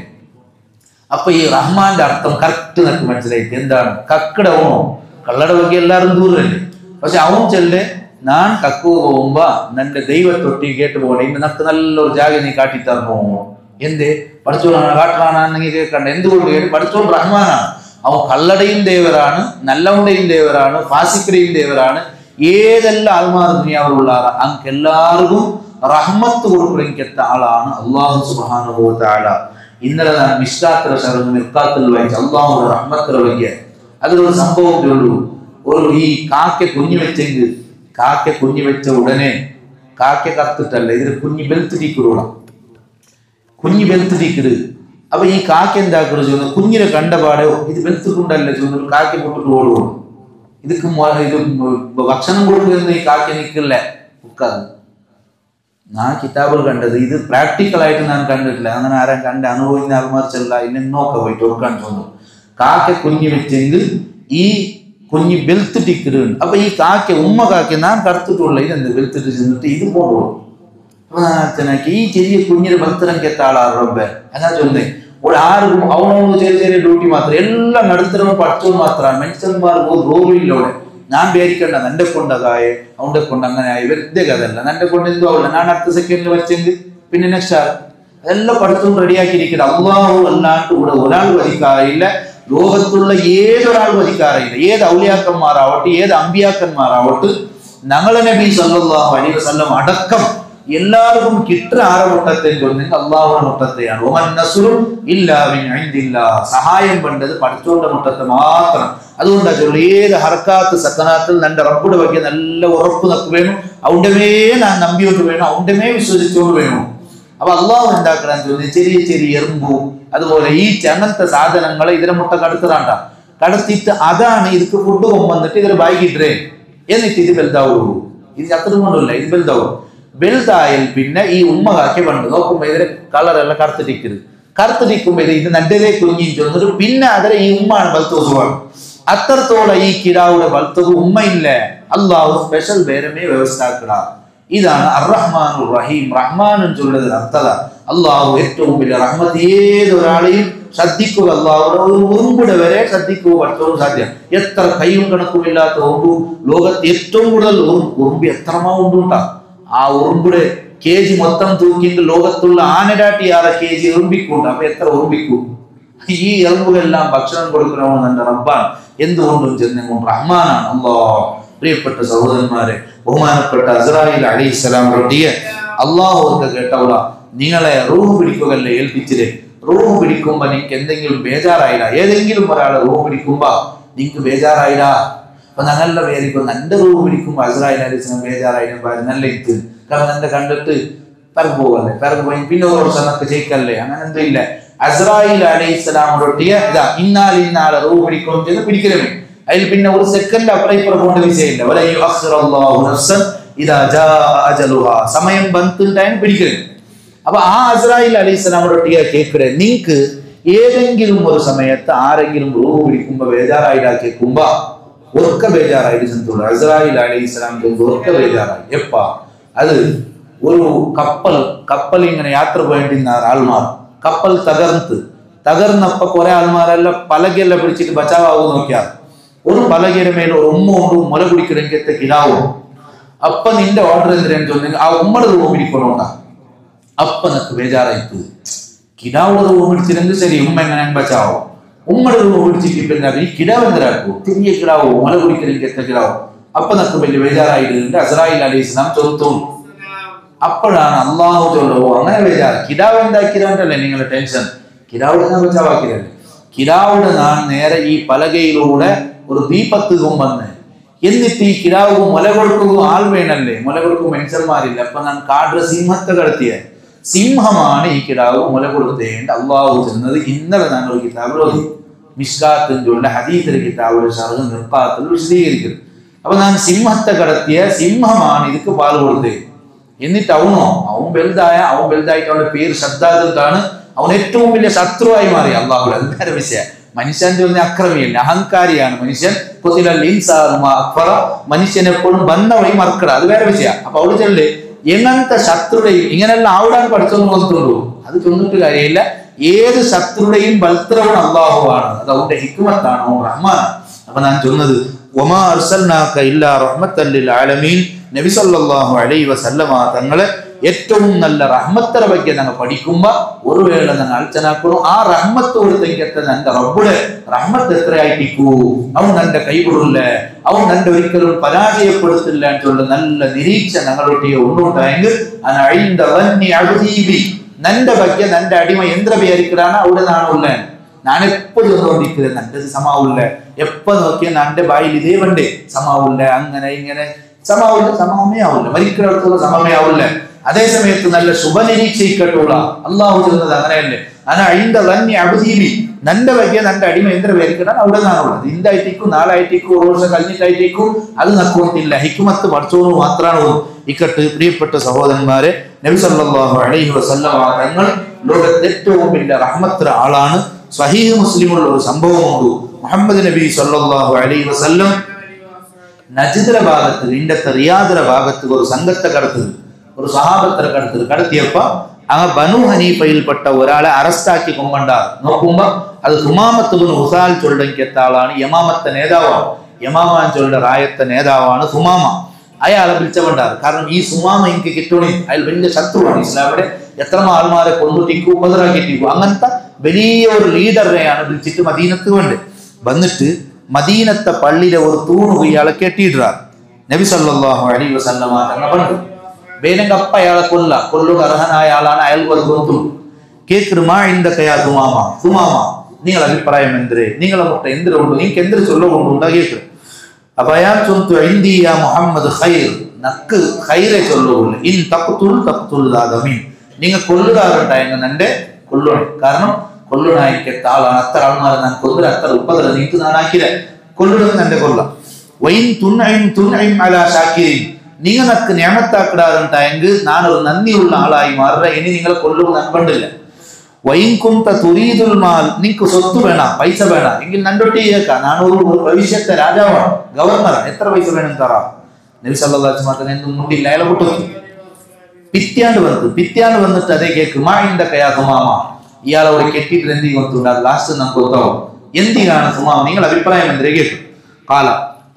അപ്പൊ ഈ റഹ്മാന്റെ അർത്ഥം കറക്റ്റ് നിനക്ക് മനസ്സിലായിട്ട് എന്താണ്. കക്കടവണോ കല്ലട വകി എല്ലാവരും ദൂരല്ലേ. പക്ഷെ അവൻ ചെല്ലേ ഞാൻ കക്ക പോകുമ്പോ നിന്റെ ദൈവത്തൊട്ടി കേട്ട് പോകണേ, ഇന്ന് നിനക്ക് നല്ലൊരു ജാഗ നീ കാട്ടിത്തരണോ. എന്തേ പഠിച്ചോളാണ് കാട്ടാണെന്നെങ്കിൽ കേൾക്കണ്ട. എന്തുകൊണ്ട് കേട്ട് പഠിച്ചോണ്ട് റഹ്മാനാണ്. അവൻ കല്ലടയും ദേവരാണ്, നല്ലവന്റെയും ദേവരാണ്, ഫാസിക്കടെയും ദേവരാണ്. ഏതെല്ലാം ആൾമാർ ദുനിയാവിലുള്ള അങ്ങ് എല്ലാവർക്കും റഹ്മത്ത് കൊടുക്കണമെങ്കിലത്തെ ആളാണ് അല്ലാഹു സുബ്ഹാനഹു വ തആല. ഇന്നലെ ഞാൻ മിഷ്കാത്തിൽ മിർക്കാത്തിൽ വായിച്ച അല്ലാഹുവിന്റെ റഹ്മത്തിനെ വലിയ അതിലൊരു സംഭവം ഉള്ളൂ. ഒരു ഈ കാക്ക കുഞ്ഞു വെച്ചെങ്കിൽ കാക്ക കുഞ്ഞു വെച്ച ഉടനെ കാക്ക കത്തിട്ടല്ല ഇതിന് കുഞ്ഞു ബെൽത്തിരിക്കൂട, കുഞ്ഞു ബെൽത്തിരിക്കരുത്. അപ്പൊ ഈ കാക്ക എന്താക്കരുത് ചോദിച്ചു, കുഞ്ഞിനെ കണ്ടപാടെ ഇത് ബെൽത്തിക്കൊണ്ടല്ല ചോദിച്ചു കാക്ക പൊട്ടിട്ട് ഓടുകയാണ്. ഇത് ഭക്ഷണം കൊടുക്കുന്ന ഈ കാക്ക നിൽക്കില്ല ഉക്കാത്. ഞാൻ കിതാബിൽ കണ്ടത് ഇത് പ്രാക്ടിക്കലായിട്ട് ഞാൻ കണ്ടിട്ടില്ല. അങ്ങനെ ആരും കണ്ട് അനുഭവിക്കുന്ന ആൾമാർച്ചല്ല ഇന്നൊക്കെ പോയിട്ട് ഉറക്കാൻ തോന്നുന്നു. കാക്ക കുഞ്ഞു വെച്ചെങ്കിൽ ഈ കുഞ്ഞി വെളുത്തിട്ടിരിക്കുന്നു. അപ്പൊ ഈ കാക്ക ഉമ്മ കാക്ക ഞാൻ കറുത്തിട്ടുള്ള ഇതെന്ത് വെളുത്തിട്ട് ചെന്നിട്ട് ഇത് പോകണം. അപ്പൊ ഞാൻ അച്ഛനാക്കി ഈ ചെറിയ കുഞ്ഞിന് ഭക്തരം കെത്ത ആളാറേ എന്നാ ചൊന്നേ ആർക്കും അവനോട് ചെറിയ ചെറിയ ഡ്യൂട്ടി മാത്രം എല്ലാം നടുത്തരവും പഠിച്ചത് മാത്രമാണ്. മനുഷ്യന്മാർക്ക് റോബിയിലൂടെ ഞാൻ പേരിക്കണ്ട എന്റെ കൊണ്ടതായ അവന്റെ കൊണ്ട് അങ്ങനെ ആയി വെറുതെ കഥല്ല എന്റെ കൊണ്ട് എന്തോ ആവില്ല. ഞാൻ അടുത്ത സെക്കൻഡിൽ വരച്ചെങ്കിൽ പിന്നെ നെക്സ്റ്റ് ആൾ അതെല്ലാം പഠിത്തവും റെഡിയാക്കിയിരിക്കുന്നത്. അള്ളാഹു അല്ലാണ്ട് കൂടെ ഒരാൾ വധിക്കാറില്ല. ലോകത്തുള്ള ഏതൊരാൾ വധിക്കാറില്ല. ഏത് ഔലിയാക്കന്മാരാവട്ടെ ഏത് അമ്പിയാക്കന്മാരാവട്ടെ ഞങ്ങളെ നബി സല്ലല്ലാഹു അലൈഹി വസല്ലം അടക്കം എല്ലാവർക്കും കിട്ടുന്ന ആരമുട്ടത്തെ ചൊന്നെങ്കിൽ അള്ളാഹുടെ മുട്ടത്തെയാണ്. ഒമൻ നസ്റുൻ ഇല്ലാ മിൻ ഇൻദില്ലാഹ്. സഹായം വേണ്ടത് പഠിച്ചോണ്ട മുട്ടത്തെ മാത്രം. അതുകൊണ്ടാ ചൊല്ലു ഏത് ഹർക്കാത്ത് സക്കനാത്തിൽ നിന്റെ റബ്ബുടെ ಬಗ್ಗೆ നല്ല ഉറപ്പ് നക്ക് വേണം. അവന്റെ ഞാൻ നമ്പിയോട്ട് വേണം. അവന്റെ വിശ്വസിച്ചോണ്ട് വേണം. അപ്പൊ അള്ളാഹു എന്താക്കണം ചൊല്ലി ചെറിയ ചെറിയ എറുമ്പും അതുപോലെ ഈ അങ്ങനത്തെ സാധനങ്ങളെ ഇതിനെ മുട്ട കടത്തുറാണ്ട കടത്തിയിട്ട് അതാണ് ഇതിക്ക് ഫുഡ് കൊമ്പന്നിട്ട് ഇതിൽ ബാഗിട്ടേ എന്നിട്ട് ഇത് വലുതാവുള്ളൂ. ഇത് അത്ര കൊണ്ടല്ല ഇത് വലുതാവും. വലുതായാൽ പിന്നെ ഈ ഉമ്മ കാക്കി പണ്ട് നോക്കുമ്പോ ഇതിന്റെ കളറെല്ലാം കറുത്തിരിക്കുമ്പോ ഇത് നല്ലതേ കുഞ്ഞിൻ ചെന്നിട്ട് പിന്നെ അതിലെ ഈ ഉമ്മാണ് ബൽത്തോസുവാണ്. അത്രത്തോളം ഈ കിടാവുടെ ബൽത്തവ് ഉമ്മയില്ല. അള്ളാഹു സ്പെഷ്യൽ വേരമേ വ്യവസ്ഥാക്കട. ഇതാണ് അർ-റഹ്മാനുർ റഹീം. റഹ്മാനും ചൊല്ലുന്നതിന് അർത്ഥത അള്ളാഹു ഏറ്റവും വലിയ റഹ്മത്ത്. ഏതൊരാളെയും ശ്രദ്ധിക്കുക. അള്ളാഹുടെ ഒരു ഉറുമ്പുടെ വരെ ശ്രദ്ധിക്കുക പഠിച്ചോളും സാധ്യം. എത്ര കയ്യും കണക്കുമില്ലാത്ത ഉറുമ്പു ലോകത്ത് ഏറ്റവും കൂടുതൽ ഉറുമ്പ് എത്രമാ ഉണ്ടുണ്ടാ. ആ ഉറുമ്പുടെ കേജി മൊത്തം തൂക്കിയെങ്കിൽ ലോകത്തുള്ള ആനരാട്ടിയാറെ കേജി ഉറുമ്പിക്കുണ്ട്. അപ്പൊ എത്ര ഉറുമ്പിക്കും. ഈ എറുമ്പുകളെല്ലാം ഭക്ഷണം കൊടുക്കണമെന്ന് എന്റെ റബ്ബാണ്. എന്തുകൊണ്ടും ചെന്നുകൊണ്ട് റഹ്മാനാണ് അല്ലാഹ്. പ്രിയപ്പെട്ട സഹോദരന്മാരെ, ബഹുമാനപ്പെട്ട അസ്രായീൽ അലൈഹിസ്സലാം റൊട്ടിയെ അള്ളാഹു ഒക്കെ കേട്ടവള നിങ്ങളെ റൂഹ് പിടിക്കുകയല്ലേ ഏൽപ്പിച്ചില്ലേ. റൂഹ് പിടിക്കുമ്പോ നിങ്ങൾക്ക് എന്തെങ്കിലും ബേജാറായില്ല. ഏതെങ്കിലും ഒരാളെ റൂഹ് പിടിക്കുമ്പോ നിങ്ങൾക്ക് ബേജാറായില്ല. അപ്പൊ ഞങ്ങളുടെ പേരിക്കും എന്റെ റൂഹ് പിടിക്കുമ്പോ അസ്രായീൽ അലൈഹിസ്സലാം ബേജാറായില്ല. നല്ല ഇത്ത് കാരണം എന്റെ കണ്ടിട്ട് പിറകു പോകല്ലേ പിറകു പോയി പിന്നെ ഒരു വർഷമൊക്കെ ചെയ്യിക്കല്ലേ അങ്ങനെ എന്തോ ഇല്ല. അസ്രായീൽ അലൈഹിസ്സലാം റൊട്ടിയെ ഇതാ ഇന്നാലെ റൂഹ് പിടിക്കും ചെയ്ത് പിടിക്കലേ. അതിൽ പിന്നെ ഒരു സെക്കൻഡ് അപ്പുറം ഇപ്പുറം പോകേണ്ട വിഷയമില്ല. സമയം ബന്ധുണ്ടായും പിടിക്കരുത്. അപ്പൊ ആ അസ്രായീൽ അലൈഹിസ്സലാമോട് കേൾക്കണേ നിങ്ങക്ക് ഏതെങ്കിലും ഒരു സമയത്ത് ആരെങ്കിലും റൂഹ് പിടിക്കുമ്പോ ബേജാറായിട്ടാ കേൾക്കുമ്പോ ഒർക്ക ബേജാറായിട്ട് ചെന്നുള്ളൂ. അസ്രായീൽ അലൈഹിസ്സലാം ഒർക്ക ബേജാറായി എപ്പാ അത് ഒരു കപ്പൽ ഇങ്ങനെ യാത്ര പോയിട്ടിരുന്ന ആൾമാർ കപ്പൽ തകർന്നപ്പോ കുറെ ആൾമാരെല്ലാം പലകയെല്ലാം പിടിച്ചിട്ട് ബച്ചാവാകും നോക്കിയാൽ ഒരു പലകയുടെ മേലെ ഒരു ഉമ്മ കൊണ്ട് മുല കുടിക്കണമെങ്കിൽ കിടാവും. അപ്പൊ നിന്റെ ഓർഡർ എന്തിനാന്ന് ചോദിച്ചെങ്കിൽ ആ ഉമ്മയുടെ റൂം പിടിക്കണോണ്ടാ. അപ്പൊ നിനക്ക് ബേജാറായിപ്പ്. കിടാവുടെ റൂം പിടിച്ചില്ലെങ്കിൽ ശരി ഉമ്മ എങ്ങനെ ബച്ചാവും. ഉമ്മയുടെ റൂം പിടിച്ചിട്ട് ഈ കിടാവ് എന്തിനാക്കും തിരിയ കിടാവോ മുല കുടിക്കണമെങ്കിൽ കിടാവും. അപ്പൊ നിനക്ക് വലിയ ബേജാറായിട്ട് അസ്രായീൽ അലൈഹിസ്സലാം ചോദിച്ചു. അപ്പോഴാണ് അള്ളാഹു ചൊല്ലോ അങ്ങനെ ബേജാറ്. കിടാവ് എന്താക്കിയതല്ലേ നിങ്ങളുടെ ടെൻഷൻ. കിടാവുടെ ഞാൻ ബച്ചാവാക്കിയതല്ലേ. കിടാവുടെ ഞാൻ നേരെ ഈ പലകയിലൂടെ ഒരു ദീപത്ത് കൊമ്പന്ന് എന്നിട്ട് ഈ കിടാവ് മുല കൊടുക്കുക ആൾ വേണല്ലേ. മുല കൊടുക്കുക മനുഷ്യന്മാരില്ല. അപ്പൊ ഞാൻ കാട് സിംഹത്തെ കടത്തിയ സിംഹമാണ് ഈ കിടാവ് മുല കൊടുത്തേണ്ട അള്ളാഹു ചെന്നത്. ഇന്നലെ ഞാൻ ഒരു കിതാബിൽ മിഷ്കാത്തിന്റെ ഹദീസിലെ കിതാബിലെ ഷർഹ് നിർഖാത്തിൽ വിശദീകരിക്കുന്നു. അപ്പൊ ഞാൻ സിംഹത്തെ കടത്തിയ സിംഹമാണ് ഇതിക്ക് പാൽ കൊടുത്തേ. എന്നിട്ട് അവൻ വലുതായിട്ട് അവന്റെ പേര് ശബ്ദാതാണ്. അവൻ ഏറ്റവും വലിയ ശത്രുവായി മാറി അള്ളാഹു. അത് വേറെ വിഷയം. മനുഷ്യൻ ചൊല്ലുന്ന അക്രമിയല്ല അഹങ്കാരിയാണ് മനുഷ്യൻ. മനുഷ്യൻ എപ്പോഴും ബന്ധ വഴി മറക്കട അത് വേറെ വിഷയം. അപ്പൊ അവിടെ ചൊല്ലേ എങ്ങനത്തെ ശത്രുടെയും ഇങ്ങനെല്ലാം ആവിടാൻ പഠിച്ചോന്ന് തോന്നുള്ളൂ. അത് ചൊന്നിട്ട് കാര്യമില്ല. ഏത് ശത്രുടെയും ബൽത്രവൻ അള്ളാഹുവാണ്. അത് അവന്റെ ഹിക്മത്താണ്. അവൻ റഹ്മാനാണ്. അപ്പൊ ഞാൻ ചൊന്നത് വമാ അർസൽനാക ഇല്ലാ റഹ്മത്തൻ ലിൽ ആലമീൻ. നബി സല്ലല്ലാഹു അലൈഹി വസല്ലമ തങ്ങളെ ഏറ്റവും നല്ല റഹ്മത്തിനെ ಬಗ್ಗೆ ഞങ്ങൾ പഠിക്കുമ്പോ ഒരു വേള ഞങ്ങൾ ആലോചനാക്കണം ആ റഹ്മത്ത് കൊടുത്തെങ്കിൽ എന്റെ റബ്ബുടെ റഹ്മത്ത് എത്രയായിട്ടിക്കൂ. അവൻ എന്റെ കൈവിടില്ല. അവൻ എന്റെ ഒരിക്കലും പരാജയപ്പെടുത്തില്ല എന്നുള്ള നല്ല നിരീക്ഷ ഞങ്ങളുടെ ഉണ്ടുണ്ടായെങ്കിൽ നന്റെ ಬಗ್ಗೆ നന്റെ അടിമ എന്ത്ര വിചാരിക്കലാണ് അവിടെ നാണുള്ള ഞാൻ എപ്പോ ചെന്നുകൊണ്ടിരിക്കുന്നത് നല്ലത് സമാവില്ല. എപ്പോ നോക്കിയാൽ നന്റെ ബായിൽ ഇതേ വേണ്ടേ സമാവില്ല. അങ്ങനെ ഇങ്ങനെ സമാവില്ല. സമമേ ആവില്ല. മരിക്കുന്നിടത്തുള്ള സമമേ ആവില്ല. അതേ സമയത്ത് നല്ല ശുഭനിരീക്ഷയിക്കട്ടുള്ള അള്ളാഹു ചെന്നത് അങ്ങനെയല്ലേ. നന്റെ ಬಗ್ಗೆ നന്റെ അടിമ എന്ത്ര വിചാരിക്കണം അവിടെ നാണുള്ളത്. ഇന്നായിട്ടിക്കും നാളായിട്ടിക്കും ഒരു വർഷം കഴിഞ്ഞിട്ടായിട്ടിക്കും അത് നക്കുവത്തില്ല. ഹിക്മത്ത് പഠിച്ചോളൂ മാത്രമാണ്. ഇക്കട്ട് പ്രിയപ്പെട്ട സഹോദരന്മാരെ, നബി സല്ലല്ലാഹു അലൈഹി വസല്ലമ തങ്ങൾ ലോകത്തെ ഏറ്റവും വലിയ റഹ്മത്തുള്ള ആളാണ്. സ്വഹീഹ് മുസ്ലിമുള്ള ഒരു സംഭവമുണ്ട്. മുഹമ്മദ് നബി സല്ലല്ലാഹു അലൈഹി വസല്ലം നജ്ദിലെ ഭാഗത്ത് ഇന്നത്തെ റിയാദിലെ ഭാഗത്ത് ഒരു സംഘത്തെ കടത്തുന്നത്, ഒരു സഹാബത്തെ കടത്തിയപ്പോ ആ ബനു ഹനീഫയിൽപ്പെട്ട ഒരാളെ അറസ്റ്റാക്കി കൊണ്ടുണ്ടാർ. നോക്കുമ്പോ അത് സുമാമത്ത് ബിൻ ഹുസാൽ ചൊല്ലങ്കെത്ത ആളാണ്. യമാമത്തെ നേതാവാണ്, യമാമാൻ ചൊല്ലുടെ റായത്തെ നേതാവാണ് സുമാമ. അയാളെ വിളിച്ചവണ്ടാറ്. കാരണം ഈ സുമാമ എനിക്ക് കിട്ടണേ, അയാൾ വലിയ ശത്രുവാണ്. ഇസ്ലാമിടെ എത്ര ആൾമാരെ കൊണ്ടുട്ടിക്കൂ ഉപദ്രാക്കിട്ടിക്കൂ. അങ്ങനത്തെ വലിയ ഒരു ലീഡറിനെയാണ് വിളിച്ചിട്ട് മദീനത്ത് വേണ്ട വന്നിട്ട് മദീനത്തെ പള്ളിയിലെ ഒരു തൂണ് ഇയാളെ കെട്ടിയിടാറ്. നബി സല്ലല്ലാഹു അലൈഹി വസല്ലം തങ്ങൾ പറഞ്ഞു, വേനങ്കപ്പ അയാളെ കൊല്ലുക അർഹനായ ആളാണ്, അയാൾ കൊല്ലുന്നു. കേക്കുമാ ഇന്ദക്കയാ സുമാമ, സുമാമ നിങ്ങളെ അഭിപ്രായം എന്തേ, നിങ്ങളെ മുട്ട എന്തിനുണ്ട്, നിങ്ങൾക്ക് എന്തൊരു ചൊല്ലുകൊണ്ടുണ്ടാ കേക്ക്. അപ്പൊ അയാൾ ചൊല്ലുത്തു ഇന്ദിയ മുഹമ്മദ് ഖൈർ, നക്ക് ഖൈറെ ചൊല്ലുകൊള്ളു. ഇൻ തഖ്തുൽ തഖ്തുൽ ആദമീൻ, നിങ്ങൾ കൊല്ലുകാറുണ്ടായെങ്കിൽ എന്റെ കൊല്ലണം. കാരണം കൊല്ലുനായിക്കത്തെ ആളാണ്, അത്ര ആൾമാരെ ഞാൻ കൊല്ലുക, അത്ര ഉപ്പതല നീക്ക് നാനാക്കില്ല, കൊല്ലുന്നത് എന്റെ കൊല്ല. വൈൻ തുൻഇം തുൻഇം അലാ ഷാകിരീൻ, നിങ്ങൾ നക്ക് നിഅമത്താക്കിടാറുണ്ടായെങ്കിൽ ഞാനൊരു നന്ദിയുള്ള ആളായി മാറുക, ഇനി നിങ്ങളെ കൊല്ലുക നൻപണ്ടില്ല. വൈൻ കുന്ത തുരീദുൽ മാൽ, നിങ്ങൾക്ക് സ്വത്ത് വേണ, പൈസ വേണ എങ്കിൽ നണ്ടൊട്ടി കേൾക്കാം, ഞാനൊരു ഭവിഷ്യത്തെ രാജാവാണ്, ഗവർണറാണ്, എത്ര പൈസ വേണം തറാം. നബി സല്ലല്ലാഹു അലൈഹി വസല്ലം എന്തും മുണ്ടില്ല, അയാളെ വിട്ടു. പിത്യാണ്ട് വന്നിട്ട് അതേ കേക്ക് മാ ഇന്ദക്കയാ സുമാമ, ഇയാളോട് കെട്ടിയിട്ട് എന്തി കൊണ്ടുണ്ടാകും. ലാസ്റ്റ് നമുക്ക് ഒത്താവും എന്തിനാണ് സുമാമ, നിങ്ങൾ അഭിപ്രായം എന്തേ കേട്ടു കാല.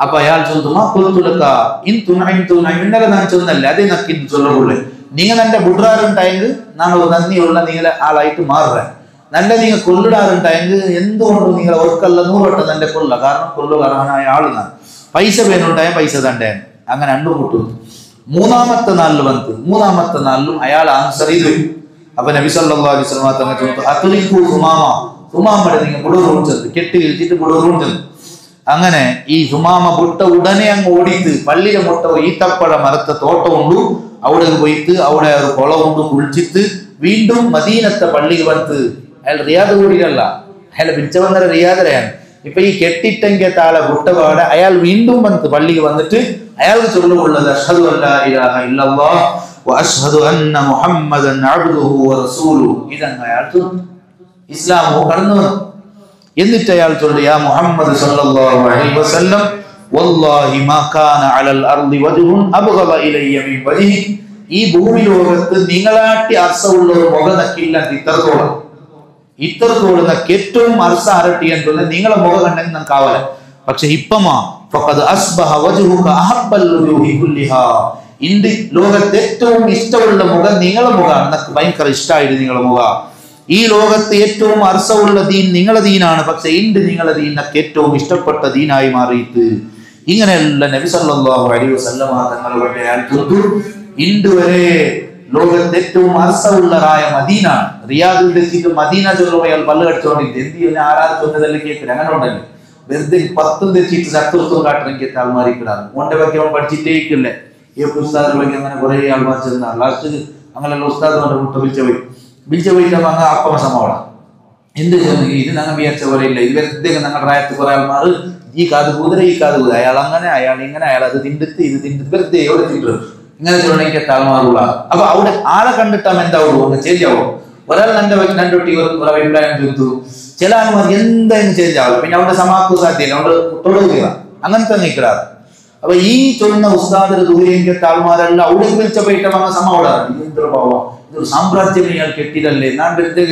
അപ്പൊ അയാൾ ചൊല്ലുമാ കൊല്ലുക ഇൻ തുനഇം തുനഇം, ഇന്നലെ ഞാൻ ചൊന്നല്ലേ അതേ നക്കി ചൊല്ലുള്ളൂ. നിങ്ങൾ എന്റെ ബുഡ്രാറുണ്ടായെങ്കിൽ ഞാൻ ഒരു നന്ദിയുള്ള നിങ്ങളെ ആളായിട്ട് മാറുക. നല്ല നിങ്ങൾ കൊല്ലിടാറുണ്ടായെങ്കിൽ എന്തുകൊണ്ടും നിങ്ങളെ ഒർക്കല്ല 100 വട്ടം എന്റെ കൊല്ല. കാരണം കൊല്ലുക അർഹനായ ആളാണ്. പൈസ വേനുണ്ടായ പൈസ തണ്ടേ. അങ്ങനെ രണ്ടും കൂട്ടും. മൂന്നാമത്തെ നാളിലും അയാൾ ആൻസർ ചെയ്തു. അപ്പൊ നബി സല്ലല്ലാഹു അലൈഹി വസല്ലം തങ്ങൾ ചോദിച്ചു, അത്ലിഖു സുമാമ, സുമാമയുടെ നിങ്ങൾ ബുഡൂറുണ്ട് കെട്ടി വിളിച്ചിട്ട് ബുഡൂറുണ്ട്. അങ്ങനെ ഈ സുമാമ പൊട്ട ഉടനെ അങ്ങ് ഓടിയിട്ട് പള്ളിയിലെ മുട്ട ഈത്തപ്പഴ മരത്തെ തോട്ടമുണ്ട്, അവിടെ പോയിട്ട് അവിടെ ഒരു കുളമുണ്ട്, കുളിച്ചിട്ട് വീണ്ടും മദീനത്തെ പള്ളിയിൽ വന്ന് അയാൾ റിയാദ് കൂടിയല്ല, അയാൾ പിടിച്ചവന്നര റിയാദരയാണ്. ഇപ്പൊ ഈ കെട്ടിട്ടെങ്കിൽ താളെ വിട്ടപാടെ അയാൾ വീണ്ടും വന്ന് പള്ളിയിൽ വന്നിട്ട് അയാൾക്ക് ചൊല്ലുകൊള്ളത് അഷ്ഹദു അല്ലാ ഇലാഹ ഇല്ലല്ലാഹ് വ അഷ്ഹദു അന്ന മുഹമ്മദൻ അബ്ദുഹു വ റസൂലുഹു. ഇതങ്ങ് അയാൾ ഇസ്ലാമോ കടന്നു വന്നു. എന്നിട്ട് അയാൾ ചൊല്ലു യാ മുഹമ്മദ് സല്ലല്ലാഹു അലൈഹി വസല്ലം വല്ലാഹി മാ കാന അലൽ അർളി വജ്ഹുൻ അബ്ഗദ ഇലയ്യ മിൻ വജ്ഹി, ഈ ഭൂമി ലോകത്ത് നിങ്ങളാട്ടി അർസമുള്ള ഒരു മുഖം നക്കില്ല. ഇത്രത്തോളം നക്ക് ഏറ്റവും അർസ അരട്ടി എന്ന് നിങ്ങളെ മുഖം കണ്ടെങ്കിൽ നമുക്ക് ആവല. പക്ഷെ ഇപ്പമാ ഫഖദ് അസ്ബഹ വജ്ഹുക അഹബ്ബൽ വുജൂഹി കുല്ലിഹാ, ഇന്ന് ലോകത്ത് ഏറ്റവും ഇഷ്ടമുള്ള മുഖം നിങ്ങളെ മുഖമാണ്. എനിക്ക് ഭയങ്കര ഇഷ്ടമായിരുന്നു നിങ്ങളെ മുഖം. ഈ ലോകത്ത് ഏറ്റവും അർസമുള്ള ദീൻ നിങ്ങളെ ദീനാണ്. പക്ഷെ ഇന്ന് നിങ്ങളെ ദീൻ എനിക്ക് ഏറ്റവും ഇഷ്ടപ്പെട്ട ദീനായി മാറിയിട്ട് ഇങ്ങനെയുള്ള നബി സല്ലല്ലാഹു അലൈഹി വസല്ലം തങ്ങളുടെ ഇന്ന് വരെ ലോകത്ത് ഏറ്റവും അർസമുള്ളതായ മദീന, റിയാദിൽ വെച്ചിട്ട് മദീന ചൊല്ലുമ്പോൾ അയാൾ പല്ല് കടിച്ചോണ്ടിരിക്കും. എന്ത് ചെയ്യുന്ന ആരാധന ചൊന്നതല്ലേ കേൾക്കുക. അങ്ങനെ ഉണ്ടല്ലേ വെറുതെ 10 തെച്ചിട്ട് ശത്രുത്വം കാട്ടണമെങ്കിൽ ആൾമാരിക്കിടാണ്. ഓന്റെ ബാക്കി അവൻ പഠിച്ചിട്ടേക്കില്ലേ. ഈ ഉസ്താദിന്റെ ബാക്കി അങ്ങനെ കുറെ ആൾമാർ ചെന്നാണ്. ലാസ്റ്റ് അങ്ങനെയുള്ള ഉസ്താദ് മുട്ട വിളിച്ച പോയിട്ട് അങ്ങ് അപ്പമ സമമാണ്. എന്ത് ചെയ്യുന്നു ഇത് ഞങ്ങൾ വിചാരിച്ച പോലെ ഇല്ല. ഇത് വെറുതെ ഞങ്ങളുടെ റായത്ത് കുറെ ആൾമാർ ഈ കാത് കുതിര അയാൾ അങ്ങനെ അയാൾ ഇങ്ങനെ അയാൾ അത് തിണ്ടിത്ത് ഇത് തിണ്ടിത്ത് വെറുതെ എവിടെ തിണ്ടു ഇങ്ങനെ ചൊല്ലണമെങ്കിൽ താൽമാറുള്ള. അപ്പൊ അവിടെ ആളെ കണ്ടിട്ടാൽ എന്താവുള്ളൂ, ഒന്ന് ചേഞ്ച് ആവും. ഒരാൾ രണ്ടൊട്ടി ഒരു അഭിപ്രായം ചോദിച്ചു, ചില ആൾമാർ എന്തായാലും ചേഞ്ച് ആവും. പിന്നെ അവിടെ സമാക്കു സാധ്യത അവിടെ തൊടുക അങ്ങനത്തെ നീക്കിടാറ്. അപ്പൊ ഈ ചൊല്ലുന്ന ഉസ്താദിന് ദൂരെങ്കിൽ താൽമാരെല്ലാം അവിടെ വിളിച്ച പോയിട്ട് അങ്ങ് സമാവിടാറ്. ഇതൊരു ഭാവം, ഇതൊരു സാമ്രാജ്യം ഇയാൾ കെട്ടിടല്ലേ, ഞാൻ വെറുതെ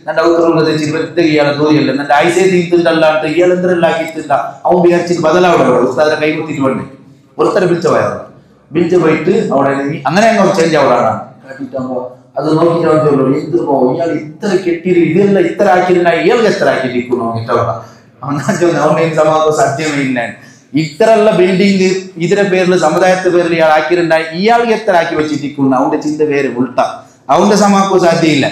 എന്റെ ഔത്തറുള്ള തെച്ചിട്ട് വെറുതെ ഇയാളെ ദൂരല്ലേ, എന്റെ ആയിസേ തീർത്തിട്ടല്ലാണ്ട് ഇയാൾ എന്തെല്ലാക്കിയിട്ടില്ല. അവൻ വിചാരിച്ചിട്ട് ബദലാവിടെ ഉസ്താദിനെ കൈകുത്തിട്ട് വേണ്ടേ ഒരുത്തരെ വിളിച്ച പോയാൽ വിളിച്ച് പോയിട്ട് അവിടെ അങ്ങനെ അങ്ങ് ചേഞ്ച് ആവലാണ്. കേട്ടിട്ടാകുമ്പോ അത് നോക്കിയിട്ട് അവൻ ചൊല്ലു എന്ത് പോവും ഇയാൾ ഇത്ര കെട്ടിയിട്ട് ഇതെല്ലാം ഇത്ര ആക്കിയിട്ടുണ്ടായി ഇയാൾക്ക് എത്ര ആക്കിയിരിക്കണോ ഇട്ടവള അവനാ ചൊന്നു. അവൻ സമാധാനം സത്യമേ ഇല്ല. ഇത്രയുള്ള ബിൽഡിംഗ് ഇതിന്റെ പേരിൽ സമുദായത്തിന്റെ പേരിൽ ഇയാൾ ആക്കിയിട്ടുണ്ടായി ഇയാൾക്ക് എത്ര ആക്കി വെച്ചിരിക്കുന്നു. അവന്റെ ചിന്ത പേര് ഉൾട്ട, അവന്റെ സമാക്കോ സാധ്യയില്ല.